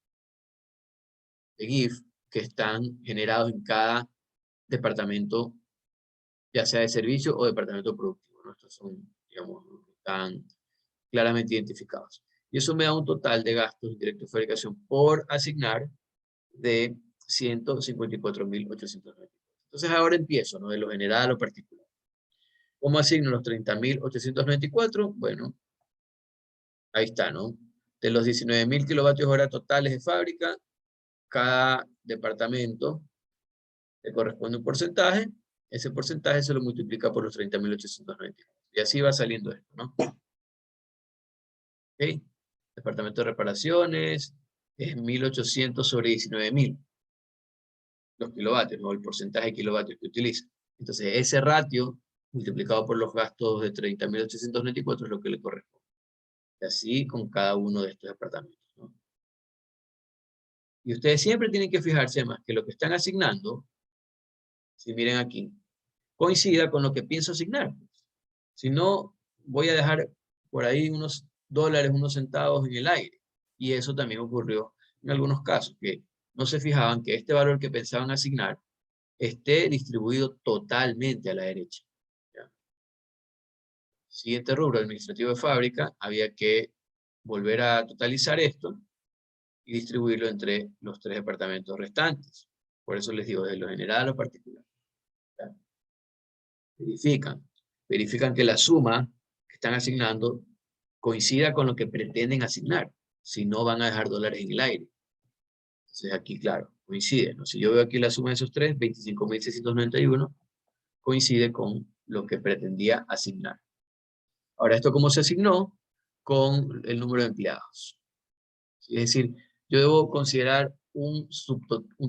de GIF que están generados en cada departamento, ya sea de servicio o departamento productivo, ¿no? Estos son, digamos, están claramente identificados. Y eso me da un total de gastos indirectos de fabricación por asignar de 154.890. Entonces ahora empiezo, ¿no? De lo general a lo particular. ¿Cómo asigno los 30.894? Bueno, ahí está, ¿no? De los 19.000 kilovatios hora totales de fábrica, cada departamento le corresponde un porcentaje. Ese porcentaje se lo multiplica por los 30.894. Y así va saliendo esto, ¿no? ¿Ok? Departamento de reparaciones es 1.800 sobre 19.000. Los kilovatios, ¿no? El porcentaje de kilovatios que utiliza. Entonces, ese ratio multiplicado por los gastos de 30.894 es lo que le corresponde. Y así con cada uno de estos departamentos, ¿no? Y ustedes siempre tienen que fijarse más que lo que están asignando, si miren aquí, coincida con lo que pienso asignar. Si no, voy a dejar por ahí unos dólares, unos centavos en el aire. Y eso también ocurrió en algunos casos, que no se fijaban que este valor que pensaban asignar esté distribuido totalmente a la derecha. ¿Ya? Siguiente rubro, administrativo de fábrica, había que volver a totalizar esto y distribuirlo entre los 3 departamentos restantes. Por eso les digo, de lo general a lo particular. ¿Ya? Verifican que la suma que están asignando coincida con lo que pretenden asignar. Si no, van a dejar dólares en el aire. Entonces aquí, claro, coincide, ¿no? Si yo veo aquí la suma de esos 3, 25.691, coincide con lo que pretendía asignar. Ahora, ¿esto cómo se asignó? Con el número de empleados. Es decir, yo debo considerar un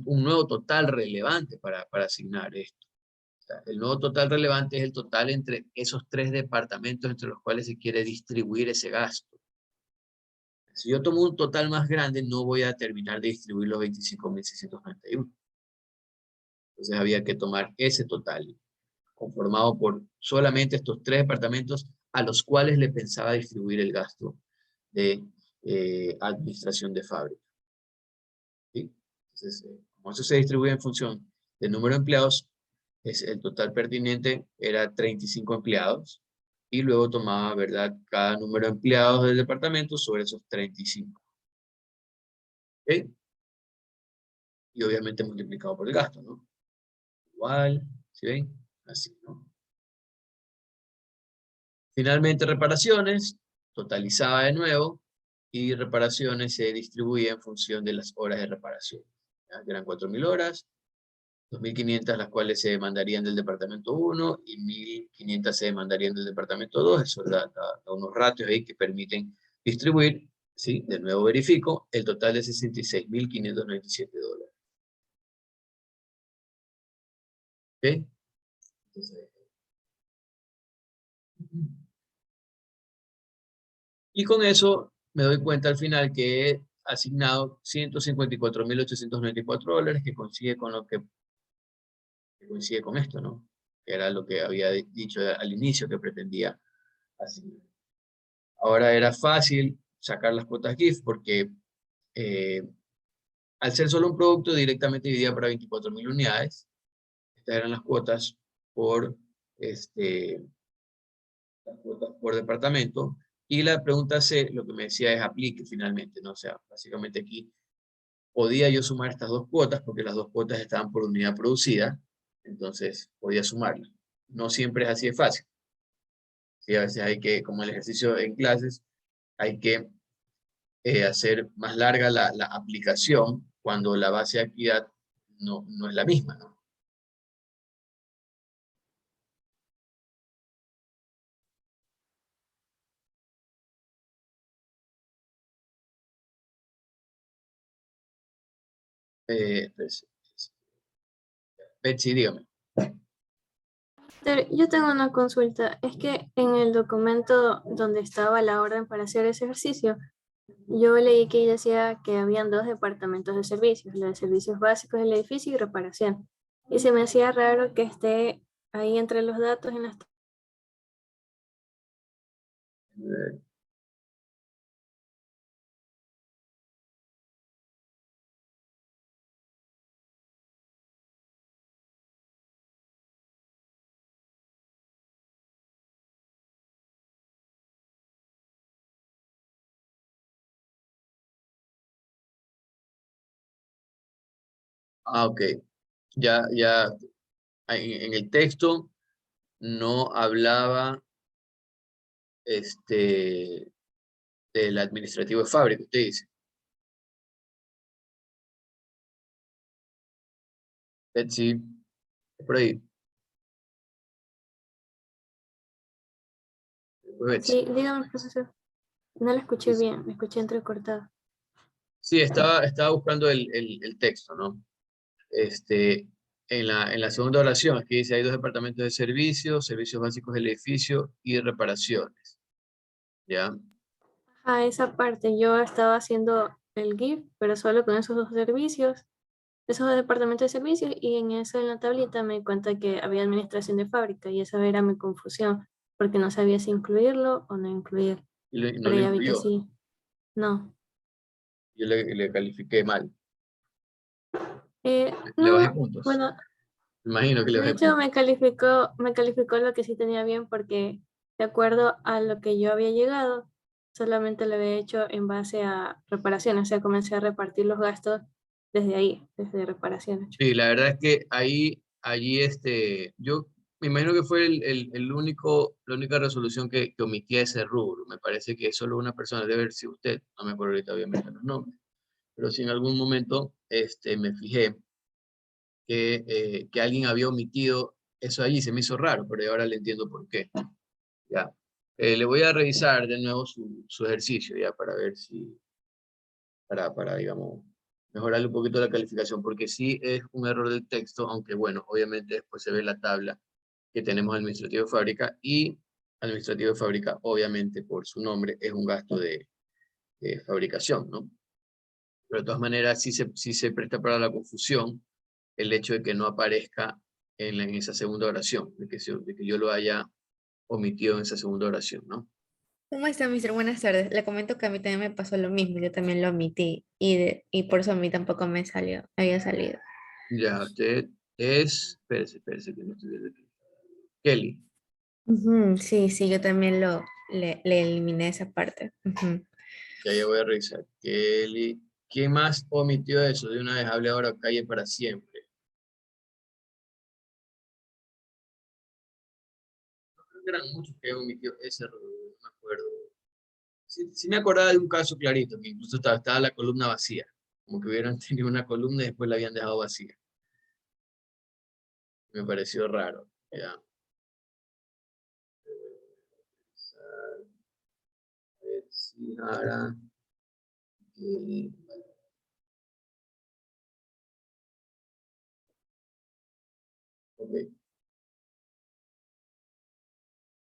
nuevo total relevante para asignar esto. O sea, el nuevo total relevante es el total entre esos 3 departamentos entre los cuales se quiere distribuir ese gasto. Si yo tomo un total más grande, no voy a terminar de distribuir los 25.691. Entonces había que tomar ese total, conformado por solamente estos 3 departamentos a los cuales le pensaba distribuir el gasto de administración de fábrica. ¿Sí? Entonces, como eso se distribuye en función del número de empleados, el total pertinente era 35 empleados, y luego tomaba, ¿verdad?, cada número de empleados del departamento sobre esos 35. ¿Ok? Y obviamente multiplicado por el gasto, ¿no? Igual, ¿sí ven? Así, ¿no? Finalmente, reparaciones, totalizaba de nuevo, y reparaciones se distribuía en función de las horas de reparación. ¿Ya? Eran 4.000 horas, 2.500 las cuales se demandarían del departamento 1 y 1.500 se demandarían del departamento 2. Eso da unos ratios ahí que permiten distribuir, ¿sí? De nuevo verifico, el total de $66.597. ¿Ok? Entonces, y con eso me doy cuenta al final que he asignado $154.894, que coincide con lo que coincide con esto, ¿no? Que era lo que había dicho al inicio que pretendía asignar. Ahora era fácil sacar las cuotas GIF porque eh, al ser solo un producto directamente dividida para 24.000 unidades, estas eran las cuotas por, las cuotas por departamento. Y la pregunta C, lo que me decía es aplique finalmente, ¿no? O sea, básicamente aquí podía yo sumar estas 2 cuotas porque las 2 cuotas estaban por unidad producida, entonces podía sumarlas. No siempre es así de fácil. Sí, a veces hay que, como el ejercicio en clases, hay que hacer más larga la aplicación cuando la base de actividad no es la misma, ¿no? Pues, Betsy, dígame. Mister, yo tengo una consulta. Es que en el documento donde estaba la orden para hacer ese ejercicio, yo leí que decía que habían dos departamentos de servicios, los de servicios básicos del edificio y reparación. Y se me hacía raro que esté ahí entre los datos en las... Eh, ok. Ya, en el texto no hablaba del administrativo de fábrica, usted dice. Sí, por ahí. Betsy. Sí, dígame, profesor. No lo escuché bien, me escuché entrecortado. Sí, estaba buscando el texto, ¿no? Este, en la segunda oración, aquí dice, hay dos departamentos de servicios, servicios básicos del edificio y reparaciones, ¿ya? A esa parte yo estaba haciendo el GIF, pero solo con esos dos servicios, esos dos departamentos de servicios, y en eso en la tablita me di cuenta que había administración de fábrica y esa era mi confusión, porque no sabía si incluirlo o no incluir, Y no pero lo ya vi que incluyó, sí. No. yo le califiqué mal, le bajé No, puntos, bueno, me imagino que le de bajé hecho puntos. me calificó lo que sí tenía bien porque de acuerdo a lo que yo había llegado, solamente lo había hecho en base a reparaciones, o sea, comencé a repartir los gastos desde ahí, desde reparaciones. Sí, la verdad es que allí, yo me imagino que fue la única resolución que omitía ese rubro. Me parece que solo una persona debe haber sido usted. No me acuerdo ahorita obviamente los nombres. Pero si en algún momento, me fijé que alguien había omitido eso allí, se me hizo raro, pero ahora le entiendo por qué. Ya. Le voy a revisar de nuevo su ejercicio, ya, para ver si, digamos, mejorarle un poquito la calificación, porque sí es un error del texto, aunque bueno, obviamente después se ve la tabla que tenemos administrativo de fábrica, y administrativo de fábrica, obviamente por su nombre, es un gasto de fabricación, ¿no? Pero de todas maneras sí se presta para la confusión el hecho de que no aparezca en esa segunda oración, de que yo lo haya omitido en esa segunda oración, ¿no? ¿Cómo está, mister? Buenas tardes. Le comento que a mí también me pasó lo mismo. Yo también lo omití y por eso a mí tampoco me salió, había salido. Ya, usted es, espérese, que no estoy viendo aquí. Kelly. Ujú, sí, sí, yo también le eliminé esa parte. Ujú. Ya voy a revisar. Kelly. ¿Quién más omitió eso? De una vez hable ahora calle para siempre. Creo que eran muchos que omitió ese error, no me acuerdo. Sí me acordaba de un caso clarito, que incluso estaba la columna vacía. Como que hubieran tenido una columna y después la habían dejado vacía. Me pareció raro. Ya. Sí, ahora. Kelly. Ok,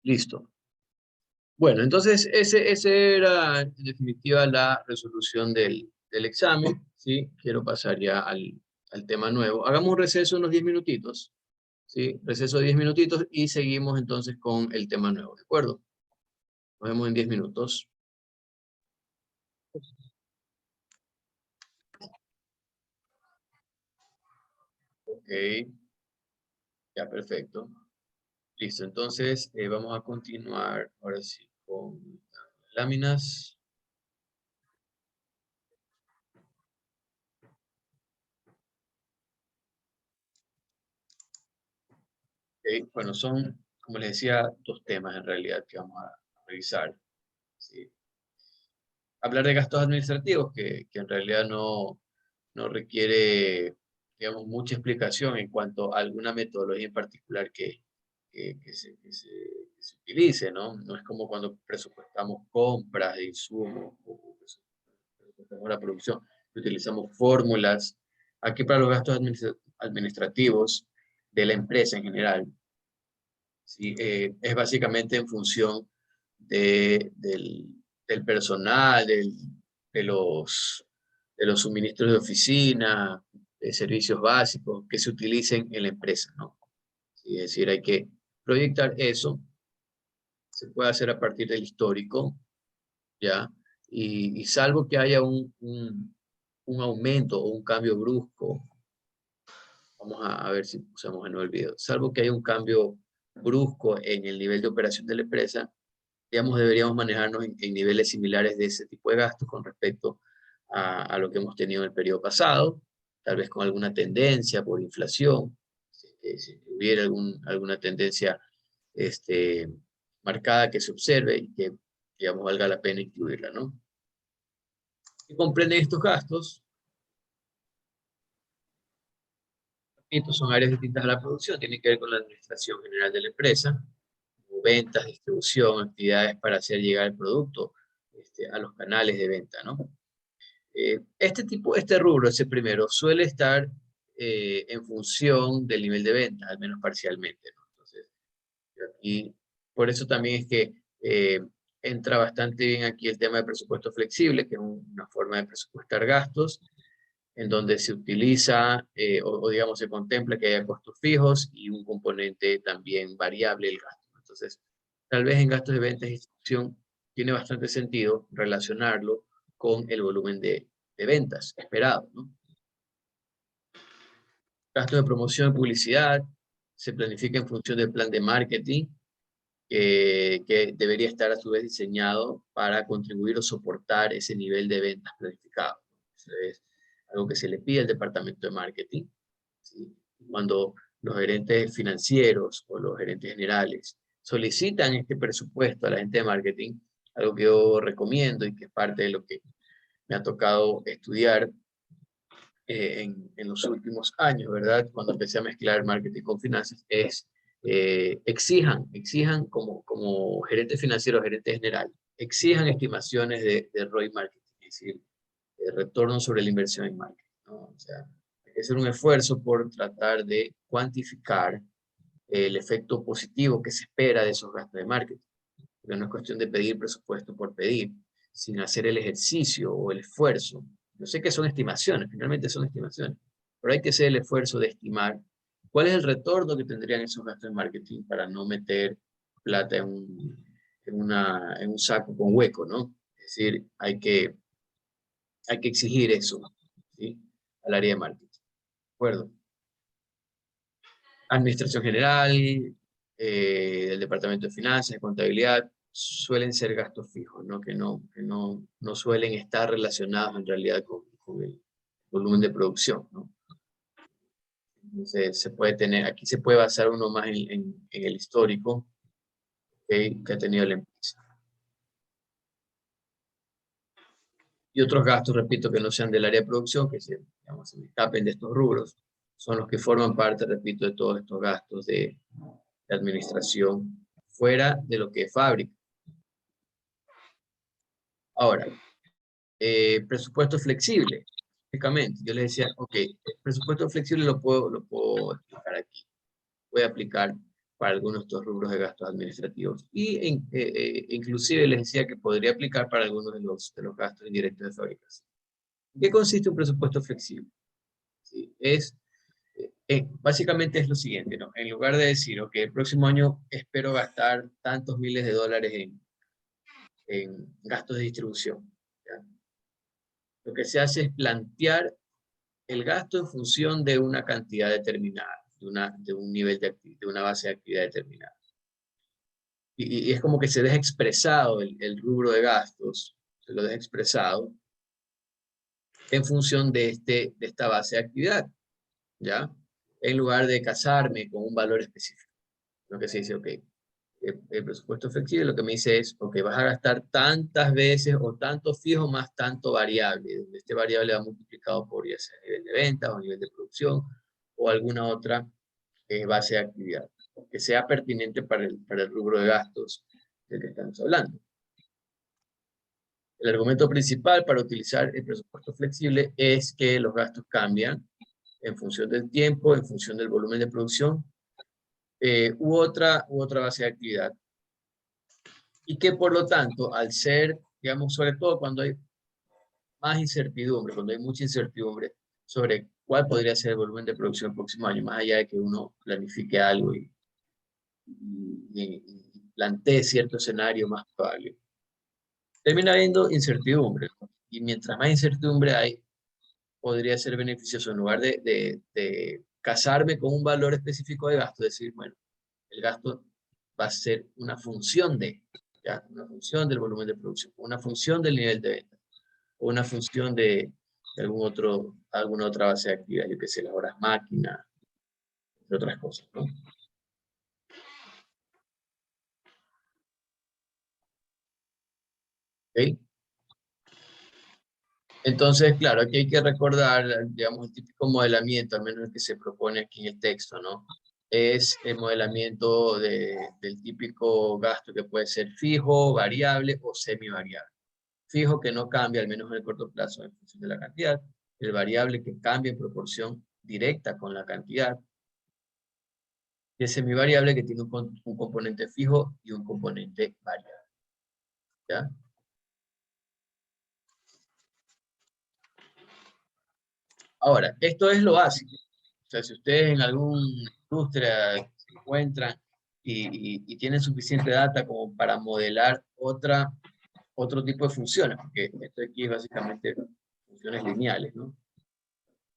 listo. Bueno, entonces ese era en definitiva la resolución del examen, ¿sí? Quiero pasar ya al tema nuevo. Hagamos un receso unos 10 minutitos, ¿sí? Receso de 10 minutitos y seguimos entonces con el tema nuevo, ¿de acuerdo? Nos vemos en 10 minutos. Ok, ya perfecto. Listo, entonces vamos a continuar ahora sí con láminas. Ok, bueno, son, como les decía, dos temas en realidad que vamos a revisar, ¿sí? Hablar de gastos administrativos, que en realidad no requiere, digamos, mucha explicación en cuanto a alguna metodología en particular que se utilice, ¿no? No es como cuando presupuestamos compras de insumos o presupuestamos la producción, utilizamos fórmulas. Aquí para los gastos administrativos de la empresa en general, ¿sí? Es básicamente en función del personal, de los, de los suministros de oficina, de servicios básicos que se utilicen en la empresa, ¿no? Es decir, hay que proyectar eso. Se puede hacer a partir del histórico, ¿ya? Y salvo que haya un aumento o un cambio brusco, vamos a ver si usamos en el video, salvo que haya un cambio brusco en el nivel de operación de la empresa, digamos, deberíamos manejarnos en niveles similares de ese tipo de gastos con respecto a lo que hemos tenido en el periodo pasado, tal vez con alguna tendencia por inflación, si hubiera alguna tendencia marcada que se observe y que, digamos, valga la pena incluirla, ¿no? ¿Qué comprenden estos gastos? Estos son áreas distintas a la producción, tienen que ver con la administración general de la empresa, como ventas, distribución, actividades para hacer llegar el producto a los canales de venta, ¿no? Este rubro, ese primero, suele estar en función del nivel de venta, al menos parcialmente, ¿no? Entonces, aquí, por eso también es que entra bastante bien aquí el tema de presupuesto flexible, que es una forma de presupuestar gastos, en donde se utiliza o digamos se contempla que haya costos fijos y un componente también variable del gasto. Entonces, tal vez en gastos de ventas y distribución tiene bastante sentido relacionarlo con el volumen de ventas esperado, ¿no? Gastos de promoción y publicidad se planifica en función del plan de marketing que debería estar a su vez diseñado para contribuir o soportar ese nivel de ventas planificado. Eso es algo que se le pide al departamento de marketing, ¿sí? Cuando los gerentes financieros o los gerentes generales solicitan este presupuesto a la gente de marketing, algo que yo recomiendo y que es parte de lo que me ha tocado estudiar en los últimos años, ¿verdad? Cuando empecé a mezclar marketing con finanzas, es exijan como gerente financiero, gerente general, exijan estimaciones de ROI marketing, es decir, de retorno sobre la inversión en marketing, ¿no? O sea, hay que hacer un esfuerzo por tratar de cuantificar el efecto positivo que se espera de esos gastos de marketing. Porque no es cuestión de pedir presupuesto por pedir, sin hacer el ejercicio o el esfuerzo. Yo sé que son estimaciones, finalmente son estimaciones, pero hay que hacer el esfuerzo de estimar cuál es el retorno que tendrían esos gastos de marketing para no meter plata en un saco con hueco, ¿no? Es decir, hay que exigir eso, ¿sí? Al área de marketing. ¿De acuerdo? Administración general, del departamento de finanzas, de contabilidad, suelen ser gastos fijos, ¿no? No suelen estar relacionados en realidad con el volumen de producción, ¿no? Entonces, aquí se puede basar uno más en el histórico que ha tenido la empresa. Y otros gastos, repito, que no sean del área de producción, que se escapen de estos rubros, son los que forman parte, repito, de todos estos gastos de administración fuera de lo que es fábrica. Ahora, presupuesto flexible. Básicamente, yo les decía, ok, el presupuesto flexible lo puedo explicar aquí. Voy a aplicar para algunos de estos rubros de gastos administrativos. Y inclusive les decía que podría aplicar para algunos de los gastos indirectos de fabricación. ¿En qué consiste un presupuesto flexible? ¿Sí? Básicamente es lo siguiente, ¿no? En lugar de decir, ok, el próximo año espero gastar tantos miles de dólares en gastos de distribución, ¿ya? Lo que se hace es plantear el gasto en función de una cantidad determinada, de un nivel de una base de actividad determinada. Y es como que se deja expresado el rubro de gastos, se lo deja expresado en función de esta base de actividad, ¿ya? En lugar de casarme con un valor específico. Lo que se dice, ok, el presupuesto flexible lo que me dice es, ok, vas a gastar tantas veces o tanto fijo más tanto variable, donde este variable va multiplicado por ya sea nivel de venta o nivel de producción o alguna otra base de actividad, que sea pertinente para el rubro de gastos del que estamos hablando. El argumento principal para utilizar el presupuesto flexible es que los gastos cambian en función del tiempo, en función del volumen de producción, u otra base de actividad. Y que por lo tanto, al ser, digamos, sobre todo cuando hay más incertidumbre, cuando hay mucha incertidumbre sobre cuál podría ser el volumen de producción el próximo año, más allá de que uno planifique algo y plantee cierto escenario más probable, termina habiendo incertidumbre, ¿no? Y mientras más incertidumbre hay, podría ser beneficioso en lugar de casarme con un valor específico de gasto, decir, bueno, el gasto va a ser una función de, ¿ya? Una función del volumen de producción, una función del nivel de venta, o una función de alguna otra base de actividad, yo que sé, las horas máquina, entre otras cosas, ¿no? ¿Ok? Entonces, claro, aquí hay que recordar, digamos, el típico modelamiento, al menos el que se propone aquí en el texto, ¿no? Es el modelamiento del típico gasto que puede ser fijo, variable o semivariable. Fijo que no cambia, al menos en el corto plazo, en función de la cantidad. El variable que cambia en proporción directa con la cantidad. Y el semivariable que tiene un componente fijo y un componente variable. ¿Ya? Ahora, esto es lo básico. O sea, si ustedes en alguna industria se encuentran y tienen suficiente data como para modelar otro tipo de funciones, porque esto aquí es básicamente funciones lineales, ¿no?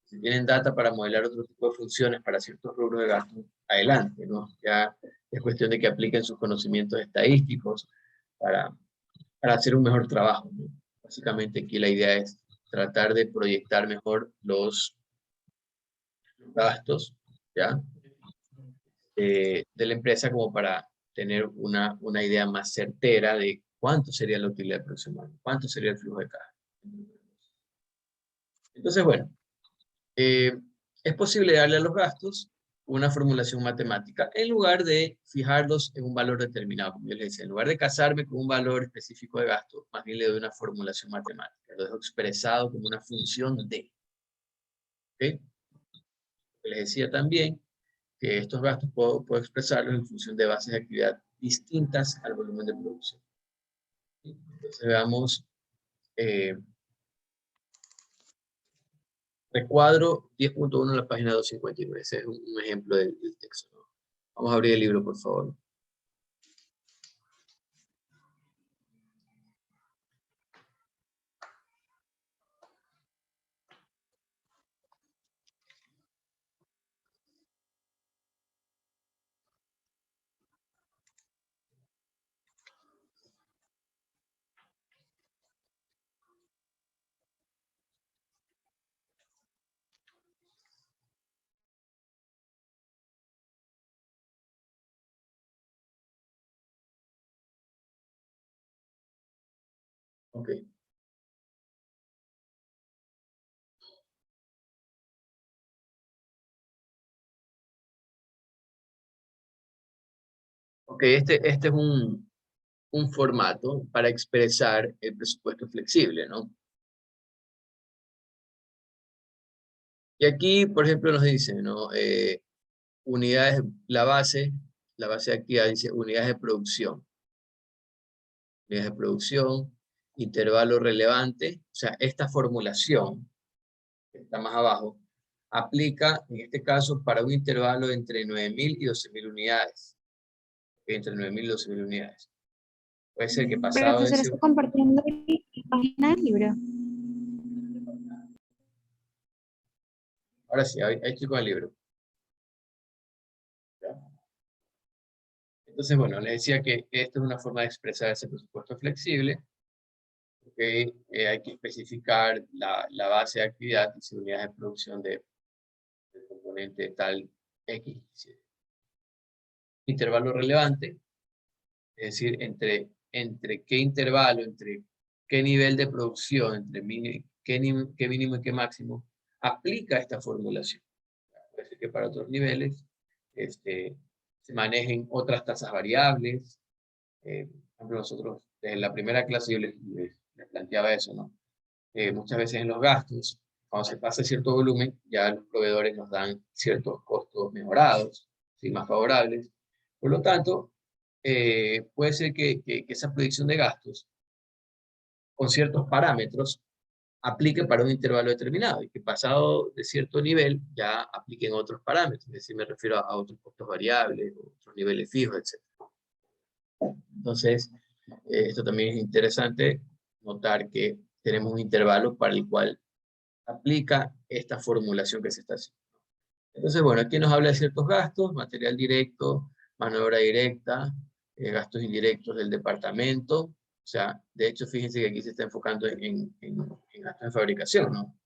Si tienen data para modelar otro tipo de funciones para ciertos rubros de gasto, adelante, ¿no? Ya es cuestión de que apliquen sus conocimientos estadísticos para, para hacer un mejor trabajo, ¿no? Básicamente aquí la idea es tratar de proyectar mejor los gastos, ¿ya? De la empresa como para tener una idea más certera de cuánto sería la utilidad del próximo año, cuánto sería el flujo de caja. Entonces, bueno, es posible darle a los gastos una formulación matemática en lugar de fijarlos en un valor determinado, como yo les decía, en lugar de casarme con un valor específico de gasto, más bien le doy una formulación matemática, lo dejo expresado como una función de. ¿Okay? Les decía también que estos gastos puedo expresarlos en función de bases de actividad distintas al volumen de producción. Entonces veamos recuadro 10.1 en la página 259. Ese es un ejemplo del texto, ¿no? Vamos a abrir el libro, por favor. Ok. Ok, este es un formato para expresar el presupuesto flexible, ¿no? Y aquí, por ejemplo, nos dice, ¿no? Unidades, la base de actividad dice unidades de producción. Unidades de producción, intervalo relevante, o sea, esta formulación, que está más abajo, aplica, en este caso, para un intervalo entre 9.000 y 12.000 unidades. Entre 9.000 y 12.000 unidades. Puede ser que pasado Profesor, ese... está compartiendo la página del libro. Ahora sí, ahí estoy con el libro. ¿Ya? Entonces, bueno, les decía que esto es una forma de expresar ese presupuesto flexible. Okay, hay que especificar la base de actividad y unidades de producción del componente tal X. Intervalo relevante, es decir, entre qué intervalo, entre qué nivel de producción, entre qué mínimo y qué máximo, aplica esta formulación. Puede ser que para otros niveles se manejen otras tasas variables. Por ejemplo, nosotros, desde la primera clase yo les planteaba eso, ¿no? Muchas veces en los gastos, cuando se pasa cierto volumen, ya los proveedores nos dan ciertos costos mejorados, ¿sí? Más favorables, Por lo tanto, puede ser que esa proyección de gastos con ciertos parámetros aplique para un intervalo determinado y que pasado de cierto nivel ya apliquen otros parámetros, es decir, me refiero a otros costos variables, otros niveles fijos, etc. Entonces, esto también es interesante notar que tenemos un intervalo para el cual aplica esta formulación que se está haciendo. Entonces, bueno, aquí nos habla de ciertos gastos, material directo, mano de obra directa, gastos indirectos del departamento. O sea, de hecho, fíjense que aquí se está enfocando en gastos de fabricación, ¿no?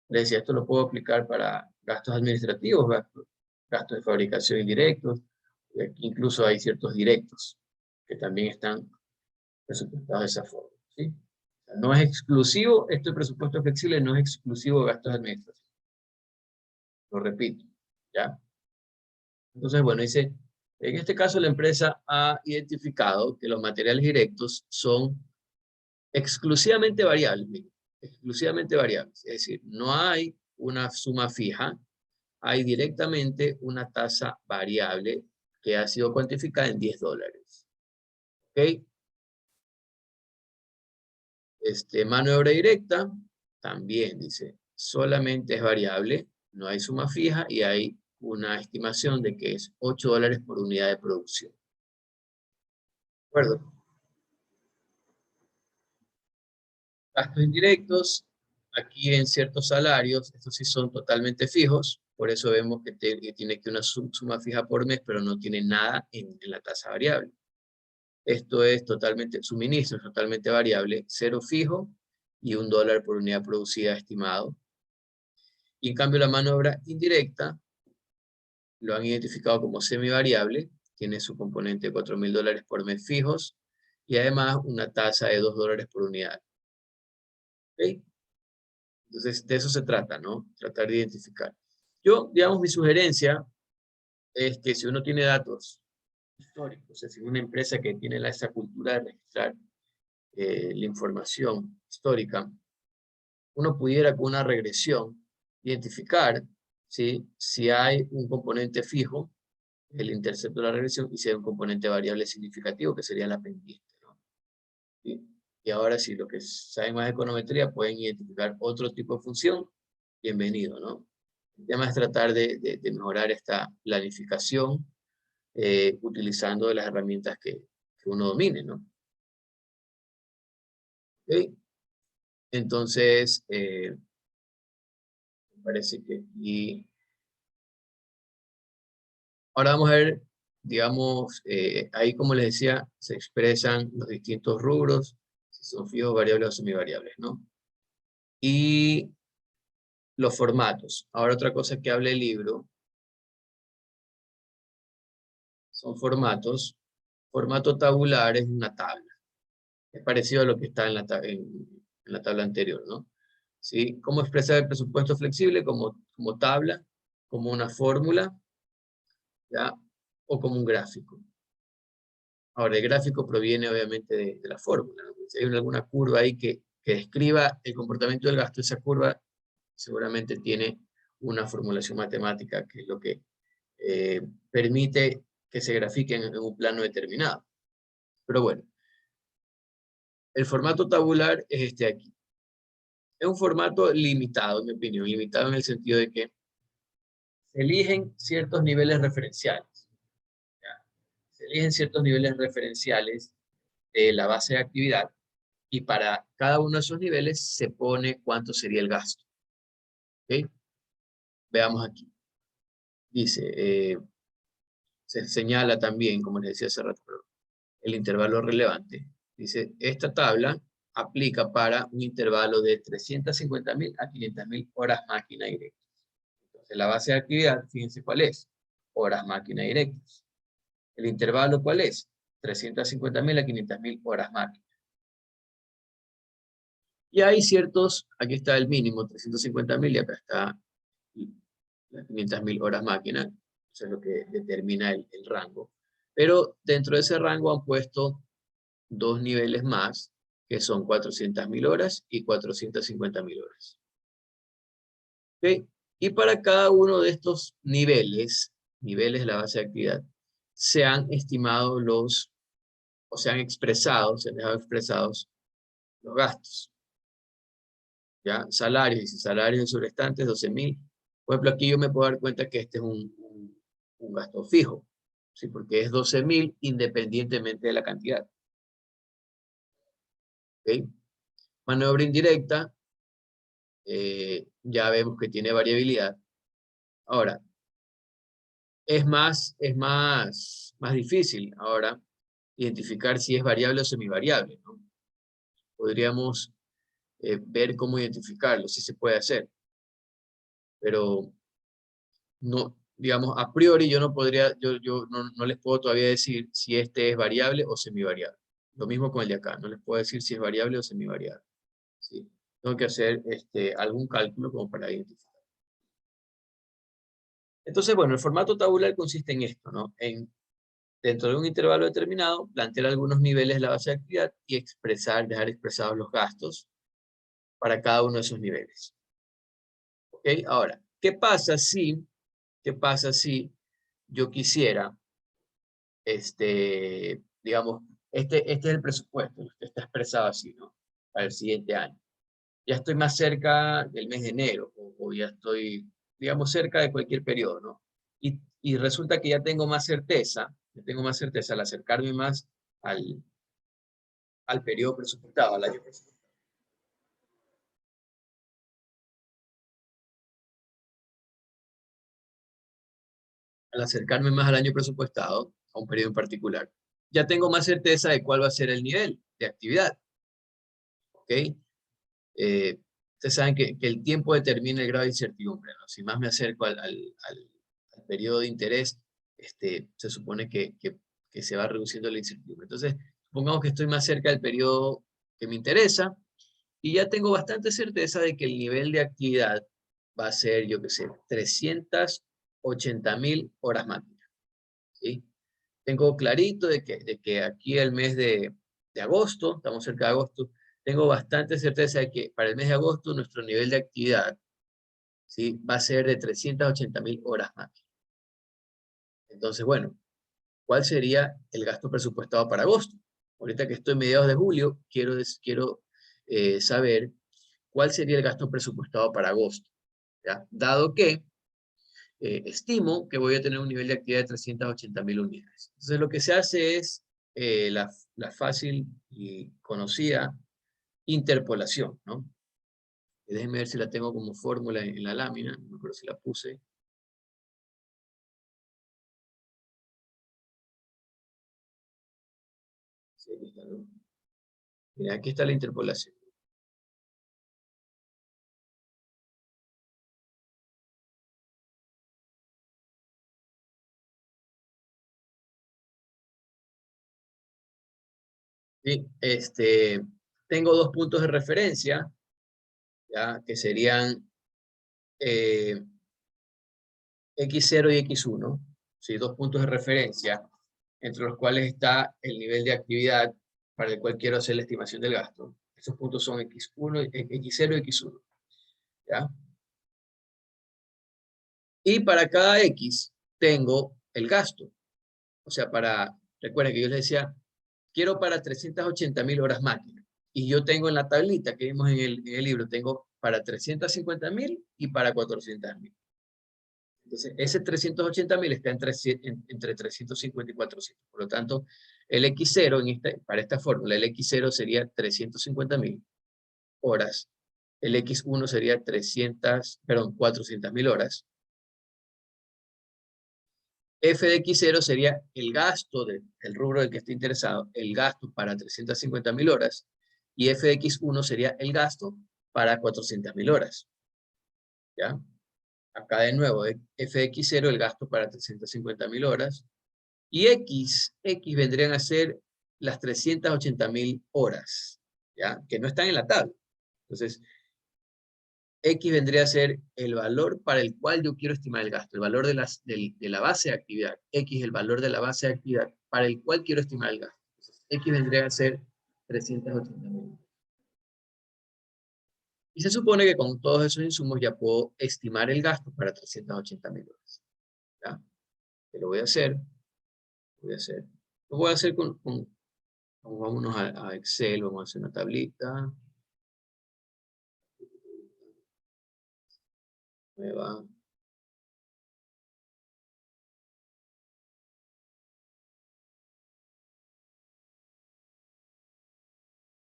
Les decía, esto lo puedo aplicar para gastos administrativos, gastos de fabricación indirectos, y aquí incluso hay ciertos directos que también están presupuestados de esa forma, ¿sí? O sea, no es exclusivo, este presupuesto flexible no es exclusivo de gastos administrativos. Lo repito, ¿ya? Entonces, bueno, dice, en este caso la empresa ha identificado que los materiales directos son exclusivamente variables, miren, exclusivamente variables. Es decir, no hay una suma fija, hay directamente una tasa variable que ha sido cuantificada en $10. ¿Ok? Mano de obra directa, también dice, solamente es variable, no hay suma fija y hay una estimación de que es $8 por unidad de producción. ¿De acuerdo? Gastos indirectos, aquí en ciertos salarios, estos sí son totalmente fijos, por eso vemos que tiene que una suma fija por mes, pero no tiene nada en la tasa variable. Esto es totalmente, suministro es totalmente variable, 0 fijo y $1 por unidad producida estimado. Y en cambio la mano de obra indirecta lo han identificado como semivariable, tiene su componente de $4.000 por mes fijos y además una tasa de $2 por unidad. ¿Ok? Entonces de eso se trata, ¿no? Tratar de identificar. Yo, digamos, mi sugerencia es que si uno tiene datos históricos, o sea, si una empresa que tiene esa cultura de registrar la información histórica, uno pudiera con una regresión identificar, ¿sí?, si hay un componente fijo, el intercepto de la regresión, y si hay un componente variable significativo, que sería la pendiente, ¿no? ¿Sí? Y ahora si los que saben más de econometría pueden identificar otro tipo de función, bienvenido, ¿no? El tema es tratar de mejorar esta planificación utilizando las herramientas que uno domine, ¿no? ¿Okay? Entonces, me parece que aquí... Ahora vamos a ver, digamos, ahí como les decía, se expresan los distintos rubros, si son fijos, variables o semivariables, ¿no? Y los formatos. Ahora otra cosa que habla el libro son formatos. Formato tabular es una tabla. Es parecido a lo que está en la tabla anterior, ¿no? ¿Sí? ¿Cómo expresar el presupuesto flexible? Como tabla, como una fórmula, ¿ya? O como un gráfico. Ahora, el gráfico proviene obviamente de la fórmula, ¿no? Si hay alguna curva ahí que describa el comportamiento del gasto, esa curva seguramente tiene una formulación matemática que es lo que permite que se grafiquen en un plano determinado. Pero bueno, el formato tabular es este aquí. Es un formato limitado, en mi opinión, limitado en el sentido de que se eligen ciertos niveles referenciales. ¿Ya? Se eligen ciertos niveles referenciales de la base de actividad y para cada uno de esos niveles se pone cuánto sería el gasto. ¿Okay? Veamos aquí. Dice, se señala también, como les decía hace rato, el intervalo relevante. Dice, esta tabla aplica para un intervalo de 350.000 a 500.000 horas máquina directas. Entonces, la base de actividad, fíjense cuál es, horas máquina directas. El intervalo, ¿cuál es? 350.000 a 500.000 horas máquina. Y hay ciertos, aquí está el mínimo, 350.000, y acá está las 500.000 horas máquina. Eso es lo que determina el rango. Pero dentro de ese rango han puesto dos niveles más, que son 400.000 horas y 450.000 horas. ¿Okay? Y para cada uno de estos niveles de la base de actividad, se han estimado o se han expresado, se han dejado expresados los gastos. ¿Ya? Salarios y salarios de sobrestantes, 12.000. Por ejemplo, aquí yo me puedo dar cuenta que este es un gasto fijo, ¿sí? Porque es 12.000 independientemente de la cantidad. ¿Okay? Mano de obra indirecta, ya vemos que tiene variabilidad. Ahora, es más difícil ahora identificar si es variable o semivariable, ¿no? Podríamos ver cómo identificarlo, si se puede hacer. Pero no, digamos, a priori yo no podría, yo no les puedo todavía decir si este es variable o semivariable. Lo mismo con el de acá, no les puedo decir si es variable o semivariable. ¿Sí? Tengo que hacer algún cálculo como para identificar. Entonces, bueno, el formato tabular consiste en esto, ¿no? Dentro de un intervalo determinado, plantear algunos niveles de la base de actividad y dejar expresados los gastos para cada uno de esos niveles. ¿Ok? Ahora, ¿qué pasa si yo quisiera, digamos, este es el presupuesto, que está expresado así, ¿no? Para el siguiente año. Ya estoy más cerca del mes de enero, o ya estoy, digamos, cerca de cualquier periodo, ¿no? Y resulta que ya tengo más certeza al acercarme más al periodo presupuestado, al año presupuestado. Al acercarme más al año presupuestado, a un periodo en particular, ya tengo más certeza de cuál va a ser el nivel de actividad. ¿Ok? Ustedes saben que el tiempo determina el grado de incertidumbre, ¿no? Si más me acerco al periodo de interés, se supone que se va reduciendo la incertidumbre. Entonces, supongamos que estoy más cerca del periodo que me interesa y ya tengo bastante certeza de que el nivel de actividad va a ser, yo qué sé, 380.000 horas máquinas. ¿Sí? Tengo clarito de que aquí el mes de agosto, estamos cerca de agosto, tengo bastante certeza de que para el mes de agosto nuestro nivel de actividad, ¿sí?, va a ser de 380.000 horas máquinas. Entonces, bueno, ¿cuál sería el gasto presupuestado para agosto? Ahorita que estoy en mediados de julio, quiero saber cuál sería el gasto presupuestado para agosto, ¿ya? Dado que estimo que voy a tener un nivel de actividad de 380.000 unidades. Entonces lo que se hace es la fácil y conocida interpolación, ¿no? Déjenme ver si la tengo como fórmula en la lámina, no me acuerdo si la puse. Sí, aquí está, ¿no? Mira, aquí está la interpolación. Sí, tengo dos puntos de referencia, ¿ya? Que serían X0 y X1, ¿sí? Dos puntos de referencia, entre los cuales está el nivel de actividad para el cual quiero hacer la estimación del gasto. Esos puntos son X0 y X1, ¿ya? Y para cada X tengo el gasto. O sea, recuerden que yo les decía, quiero para 380.000 horas máquina. Y yo tengo en la tablita que vimos en el libro, tengo para 350.000 y para 400.000. Entonces, ese 380.000 está entre 350 y 400. Por lo tanto, el X0 para esta fórmula, el X0 sería 350.000 horas. El X1 sería 400.000 horas. F de X0 sería el gasto del rubro del que esté interesado, el gasto para 350.000 horas, y F de X1 sería el gasto para 400.000 horas. ¿Ya? Acá de nuevo, F de X0, el gasto para 350.000 horas, y X vendrían a ser las 380.000 horas, ¿ya? Que no están en la tabla. Entonces, X vendría a ser el valor para el cual yo quiero estimar el gasto, el valor de la base de actividad. X es el valor de la base de actividad para el cual quiero estimar el gasto. Entonces, X vendría a ser 380.000. Y se supone que con todos esos insumos ya puedo estimar el gasto para 380.000 horas. ¿Ya? Que lo voy a hacer. Lo voy a hacer vámonos a Excel, vamos a hacer una tablita. Nueva.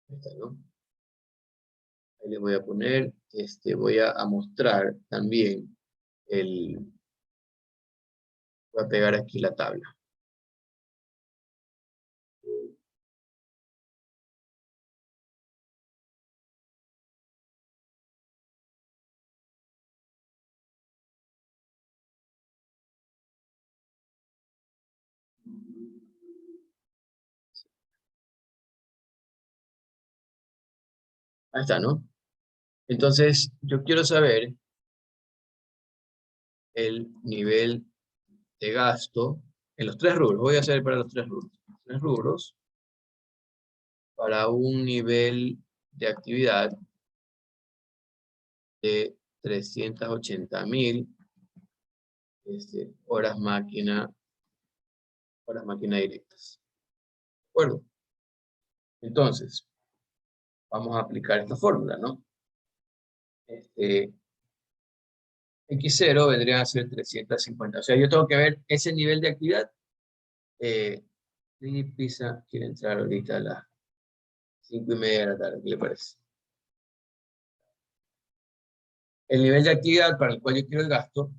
Ahí está, ¿no? Ahí le voy a poner, voy a mostrar también voy a pegar aquí la tabla. Ahí está, ¿no? Entonces, yo quiero saber el nivel de gasto en los tres rubros. Voy a hacer para los tres rubros. Los tres rubros para un nivel de actividad de 380.000 horas máquina directas. ¿De acuerdo? Entonces, vamos a aplicar esta fórmula, ¿no? X0 vendría a ser 350. O sea, yo tengo que ver ese nivel de actividad. Lili Pisa quiere entrar ahorita a las 5:30 de la tarde. ¿Qué le parece? El nivel de actividad para el cual yo quiero el gasto,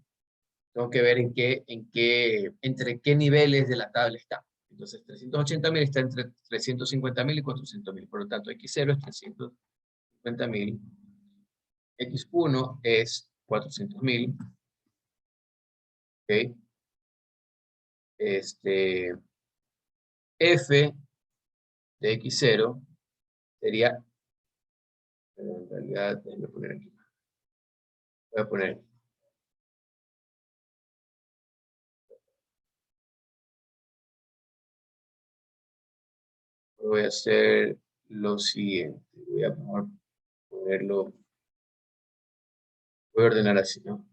tengo que ver entre qué niveles de la tabla está. Entonces, 380.000 está entre 350.000 y 400.000. Por lo tanto, X0 es 350.000. X1 es 400.000. ¿Ok? F de X0 sería, pero en realidad, déjenme poner aquí. Voy a poner voy a hacer lo siguiente. Voy a ponerlo, voy a ordenar así, ¿no?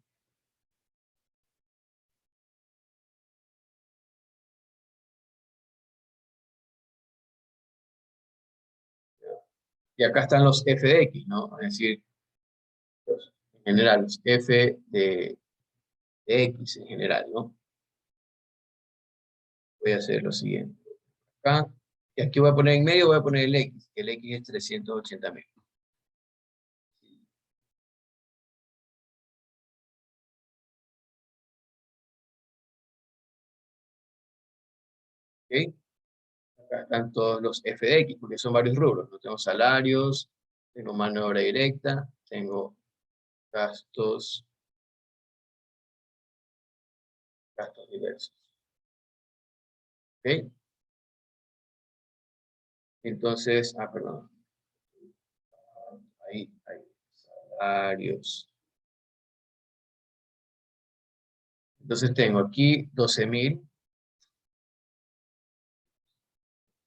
Y acá están los f de x, ¿no? Es decir, en general, los f de x en general, ¿no? Voy a hacer lo siguiente. Acá, y aquí voy a poner en medio, voy a poner el x, que el x es 380.000. ¿Ok? Acá están todos los f de x, porque son varios rubros, ¿no? Tengo salarios, tengo mano de obra directa, tengo gastos diversos. ¿Ok? Entonces, perdón. Ahí, salarios. Entonces tengo aquí 12.000.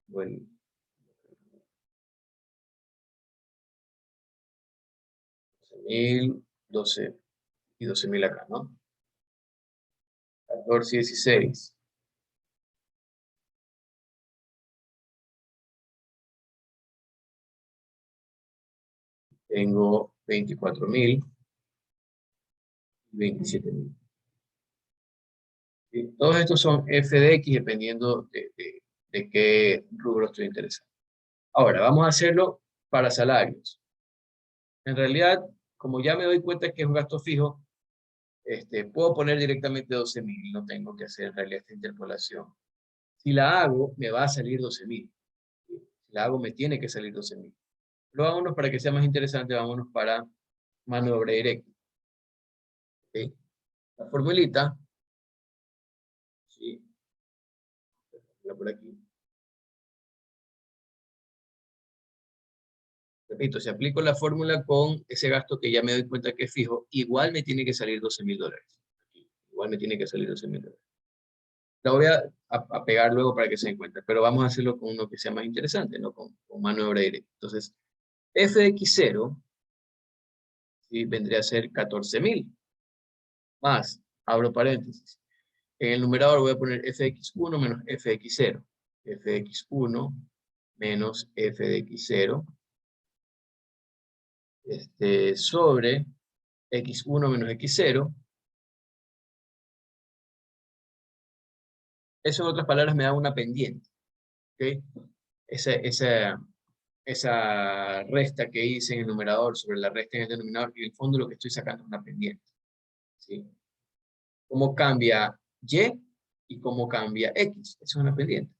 Bueno, 12.000, 12 y 12.000 acá, ¿no? 14 y 16. Tengo 24.000 y 27.000. Todos estos son f de x dependiendo de qué rubro estoy interesado. Ahora, vamos a hacerlo para salarios. En realidad, como ya me doy cuenta que es un gasto fijo, puedo poner directamente 12.000. No tengo que hacer en realidad esta interpolación. Si la hago, me va a salir 12.000. Si la hago, me tiene que salir 12.000. Pero vámonos para que sea más interesante, vámonos para mano de obra directa. ¿Okay? La formulita, ¿sí? Por aquí. Repito, si aplico la fórmula con ese gasto que ya me doy cuenta que es fijo, igual me tiene que salir $12.000. Igual me tiene que salir $12.000. La voy a pegar luego para que se den cuenta, pero vamos a hacerlo con uno que sea más interesante, ¿no? Con mano de obra directa. Entonces, f de x0, ¿sí? Vendría a ser 14.000. Más, abro paréntesis. En el numerador voy a poner f de x1 menos f de x0. F de x1 menos f de x0 sobre x1 menos x0. Eso en otras palabras me da una pendiente. ¿Okay? Esa resta que hice en el numerador sobre la resta en el denominador, y en el fondo lo que estoy sacando es una pendiente. ¿Sí? ¿Cómo cambia y y cómo cambia x? Eso es una pendiente.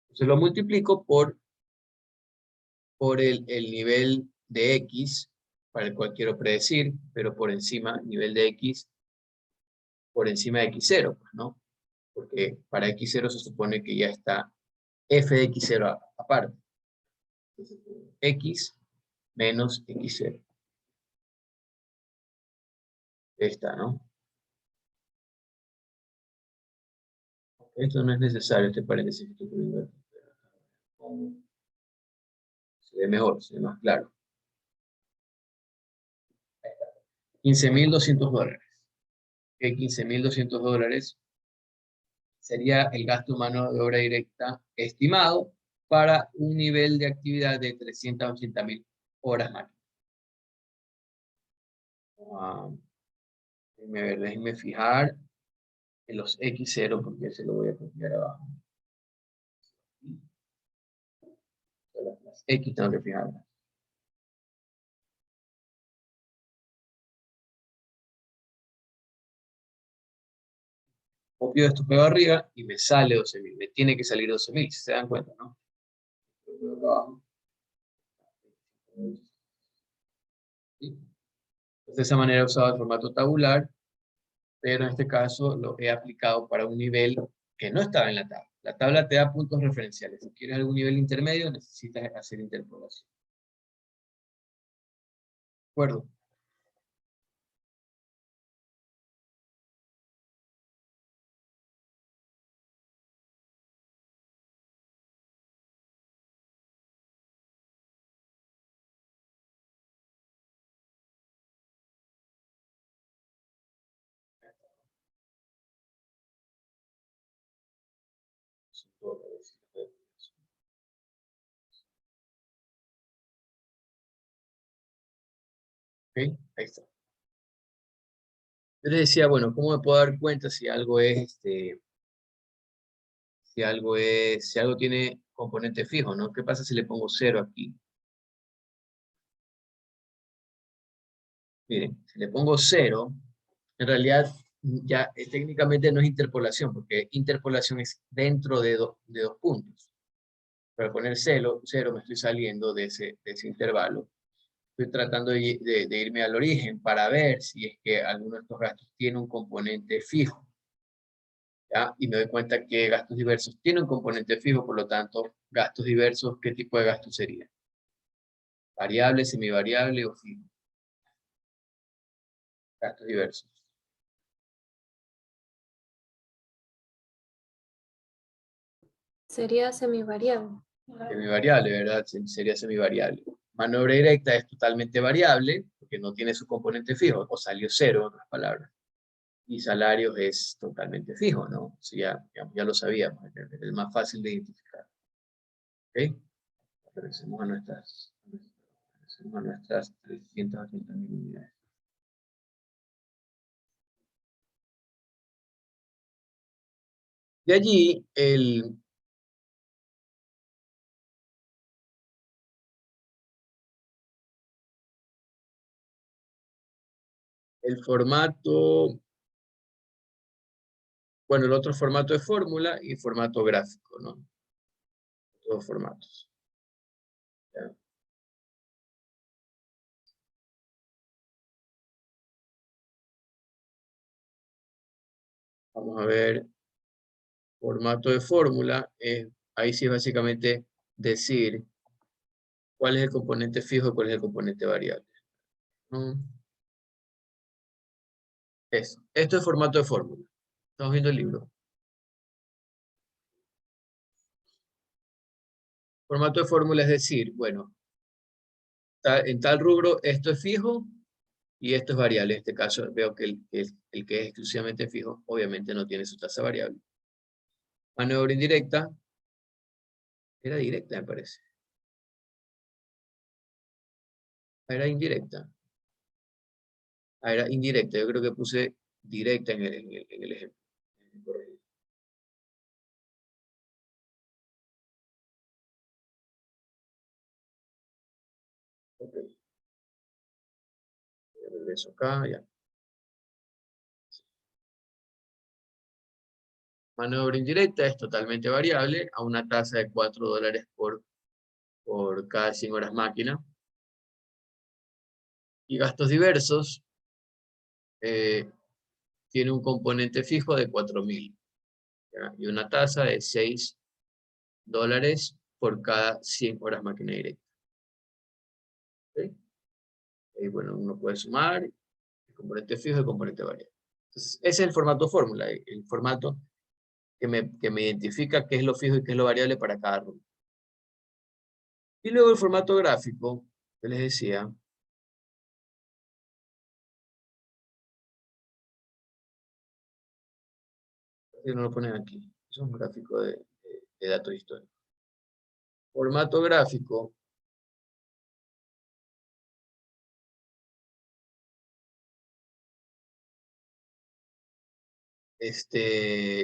Entonces lo multiplico por el nivel de x, para el cual quiero predecir, pero por encima, nivel de x, por encima de x0, pues, ¿no? Porque para x0 se supone que ya está f de x0 aparte. Entonces, x menos x0. Está, ¿no? Esto no es necesario, este paréntesis que estoy poniendo aquí. Se ve mejor, se ve más claro. 15.200 dólares. Que 15.200 dólares sería el gasto humano de obra directa estimado para un nivel de actividad de 380.000 horas año. Déjenme fijar en los X0 porque se lo voy a copiar abajo. Las X tengo que fijarlas. Copio esto, pego arriba y me sale 12.000. Me tiene que salir 12.000, si se dan cuenta, ¿no? ¿Sí? Entonces, de esa manera he usado el formato tabular, pero en este caso lo he aplicado para un nivel que no estaba en la tabla. La tabla te da puntos referenciales. Si quieres algún nivel intermedio, necesitas hacer interpolación. ¿De acuerdo? ¿Ok? Ahí está. Yo les decía, bueno, ¿cómo me puedo dar cuenta si algo es, si algo tiene componente fijo, ¿no? ¿Qué pasa si le pongo 0 aquí? Miren, si le pongo 0, en realidad ya técnicamente no es interpolación, porque interpolación es dentro de dos puntos. Para poner 0, me estoy saliendo de ese intervalo. Estoy tratando de irme al origen para ver si es que alguno de estos gastos tiene un componente fijo. ¿Ya? Y me doy cuenta que gastos diversos tienen un componente fijo, por lo tanto, gastos diversos, ¿qué tipo de gasto sería? ¿Variable, semivariable o fijo? Gastos diversos. Sería semivariable. Semivariable, ¿verdad? Sería semivariable. Mano de obra directa es totalmente variable, porque no tiene su componente fijo, o salió 0, en otras palabras. Y salarios es totalmente fijo, ¿no? O sea, ya lo sabíamos, es el más fácil de identificar. ¿Ok? Regresemos a nuestras 380.000 unidades. De allí, el formato, bueno, el otro formato de fórmula y formato gráfico, ¿no? Todos formatos. ¿Ya? Vamos a ver, formato de fórmula, ahí sí es básicamente decir cuál es el componente fijo y cuál es el componente variable. ¿No? Eso. Esto es formato de fórmula. Estamos viendo el libro. Formato de fórmula es decir, bueno, en tal rubro esto es fijo Y esto es variable. En este caso veo que el que es exclusivamente fijo, obviamente no tiene su tasa variable. Mano de obra indirecta. Era directa, me parece. Era indirecta. Era indirecta. Yo creo que puse directa en el ejemplo. Ok. Regreso acá, ya. Mano de obra indirecta es totalmente variable a una tasa de $4 por cada 100 horas máquina. Y gastos diversos tiene un componente fijo de 4.000. Y una tasa de $6 por cada 100 horas máquina directa. ¿Okay? Y bueno, uno puede sumar el componente fijo y el componente variable. Entonces, ese es el formato fórmula, el formato que me identifica qué es lo fijo y qué es lo variable para cada rubro. Y luego el formato gráfico, que les decía, que no lo ponen aquí, es un gráfico de datos históricos. Formato gráfico,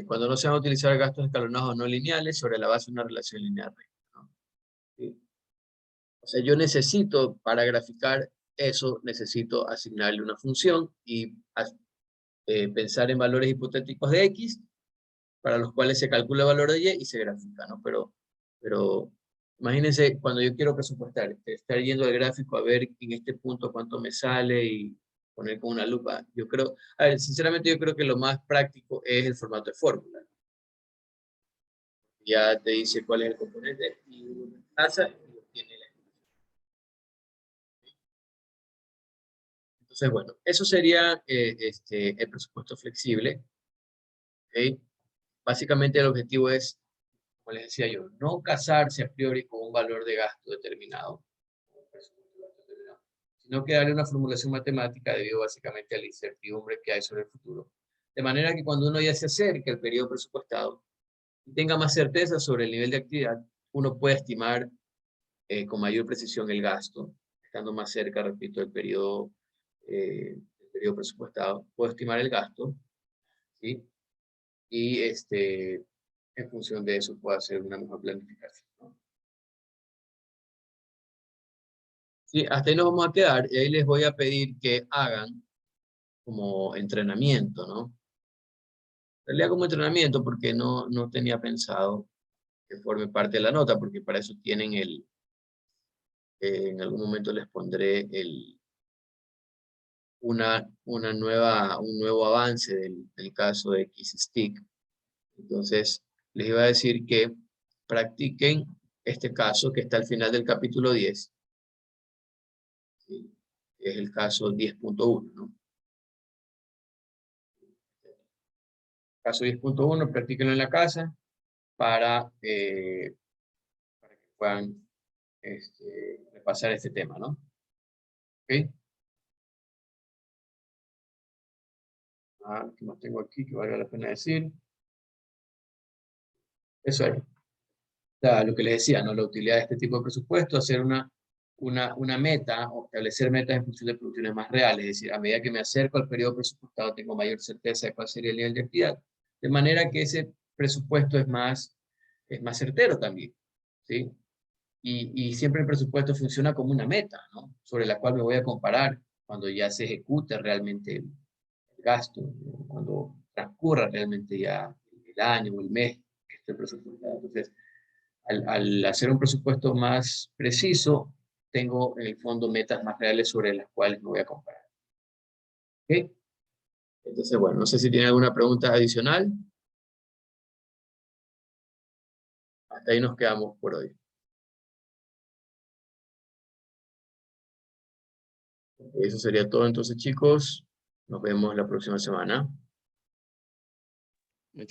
cuando no se van a utilizar gastos escalonados o no lineales sobre la base de una relación lineal recta, ¿no? ¿Sí? O sea, yo necesito, para graficar eso, necesito asignarle una función y pensar en valores hipotéticos de X, para los cuales se calcula el valor de Y y se grafica, ¿no? Pero imagínense, cuando yo quiero presupuestar, estar yendo al gráfico a ver en este punto cuánto me sale y poner con una lupa. Yo creo, a ver, sinceramente yo creo que lo más práctico es el formato de fórmula. Ya te dice cuál es el componente y uno reemplaza y obtiene la información. Entonces, bueno, eso sería el presupuesto flexible. ¿Okay? Básicamente el objetivo es, como les decía yo, no casarse a priori con un valor de gasto determinado, sino que darle una formulación matemática debido básicamente a la incertidumbre que hay sobre el futuro. De manera que cuando uno ya se acerque al periodo presupuestado y tenga más certeza sobre el nivel de actividad, uno puede estimar con mayor precisión el gasto, estando más cerca, repito, del periodo presupuestado. Puedo estimar el gasto, ¿sí? Y en función de eso puedo hacer una mejor planificación, ¿no? Sí, hasta ahí nos vamos a quedar y ahí les voy a pedir que hagan como entrenamiento, ¿no? En realidad como entrenamiento porque no tenía pensado que forme parte de la nota, porque para eso tienen en algún momento les pondré un nuevo avance del caso de XStick. Entonces, les iba a decir que practiquen este caso que está al final del capítulo 10. ¿Sí? Es el caso 10.1, ¿no? Caso 10.1, practíquenlo en la casa para que puedan repasar este tema, ¿no? ¿Ok? ¿Qué más tengo aquí que valga la pena decir? Eso es. Lo que les decía, ¿no? La utilidad de este tipo de presupuesto, hacer una meta o establecer metas en función de producciones más reales, es decir, a medida que me acerco al periodo presupuestado tengo mayor certeza de cuál sería el nivel de actividad, de manera que ese presupuesto es más certero también, ¿sí? Y siempre el presupuesto funciona como una meta, ¿no? Sobre la cual me voy a comparar cuando ya se ejecute realmente el gasto, ¿no? Cuando transcurra realmente ya el año o el mes que esté presupuestado. Entonces, al hacer un presupuesto más preciso, tengo en el fondo metas más reales sobre las cuales me voy a comparar. ¿Ok? Entonces, bueno, no sé si tiene alguna pregunta adicional. Hasta ahí nos quedamos por hoy. Eso sería todo entonces, chicos. Nos vemos la próxima semana.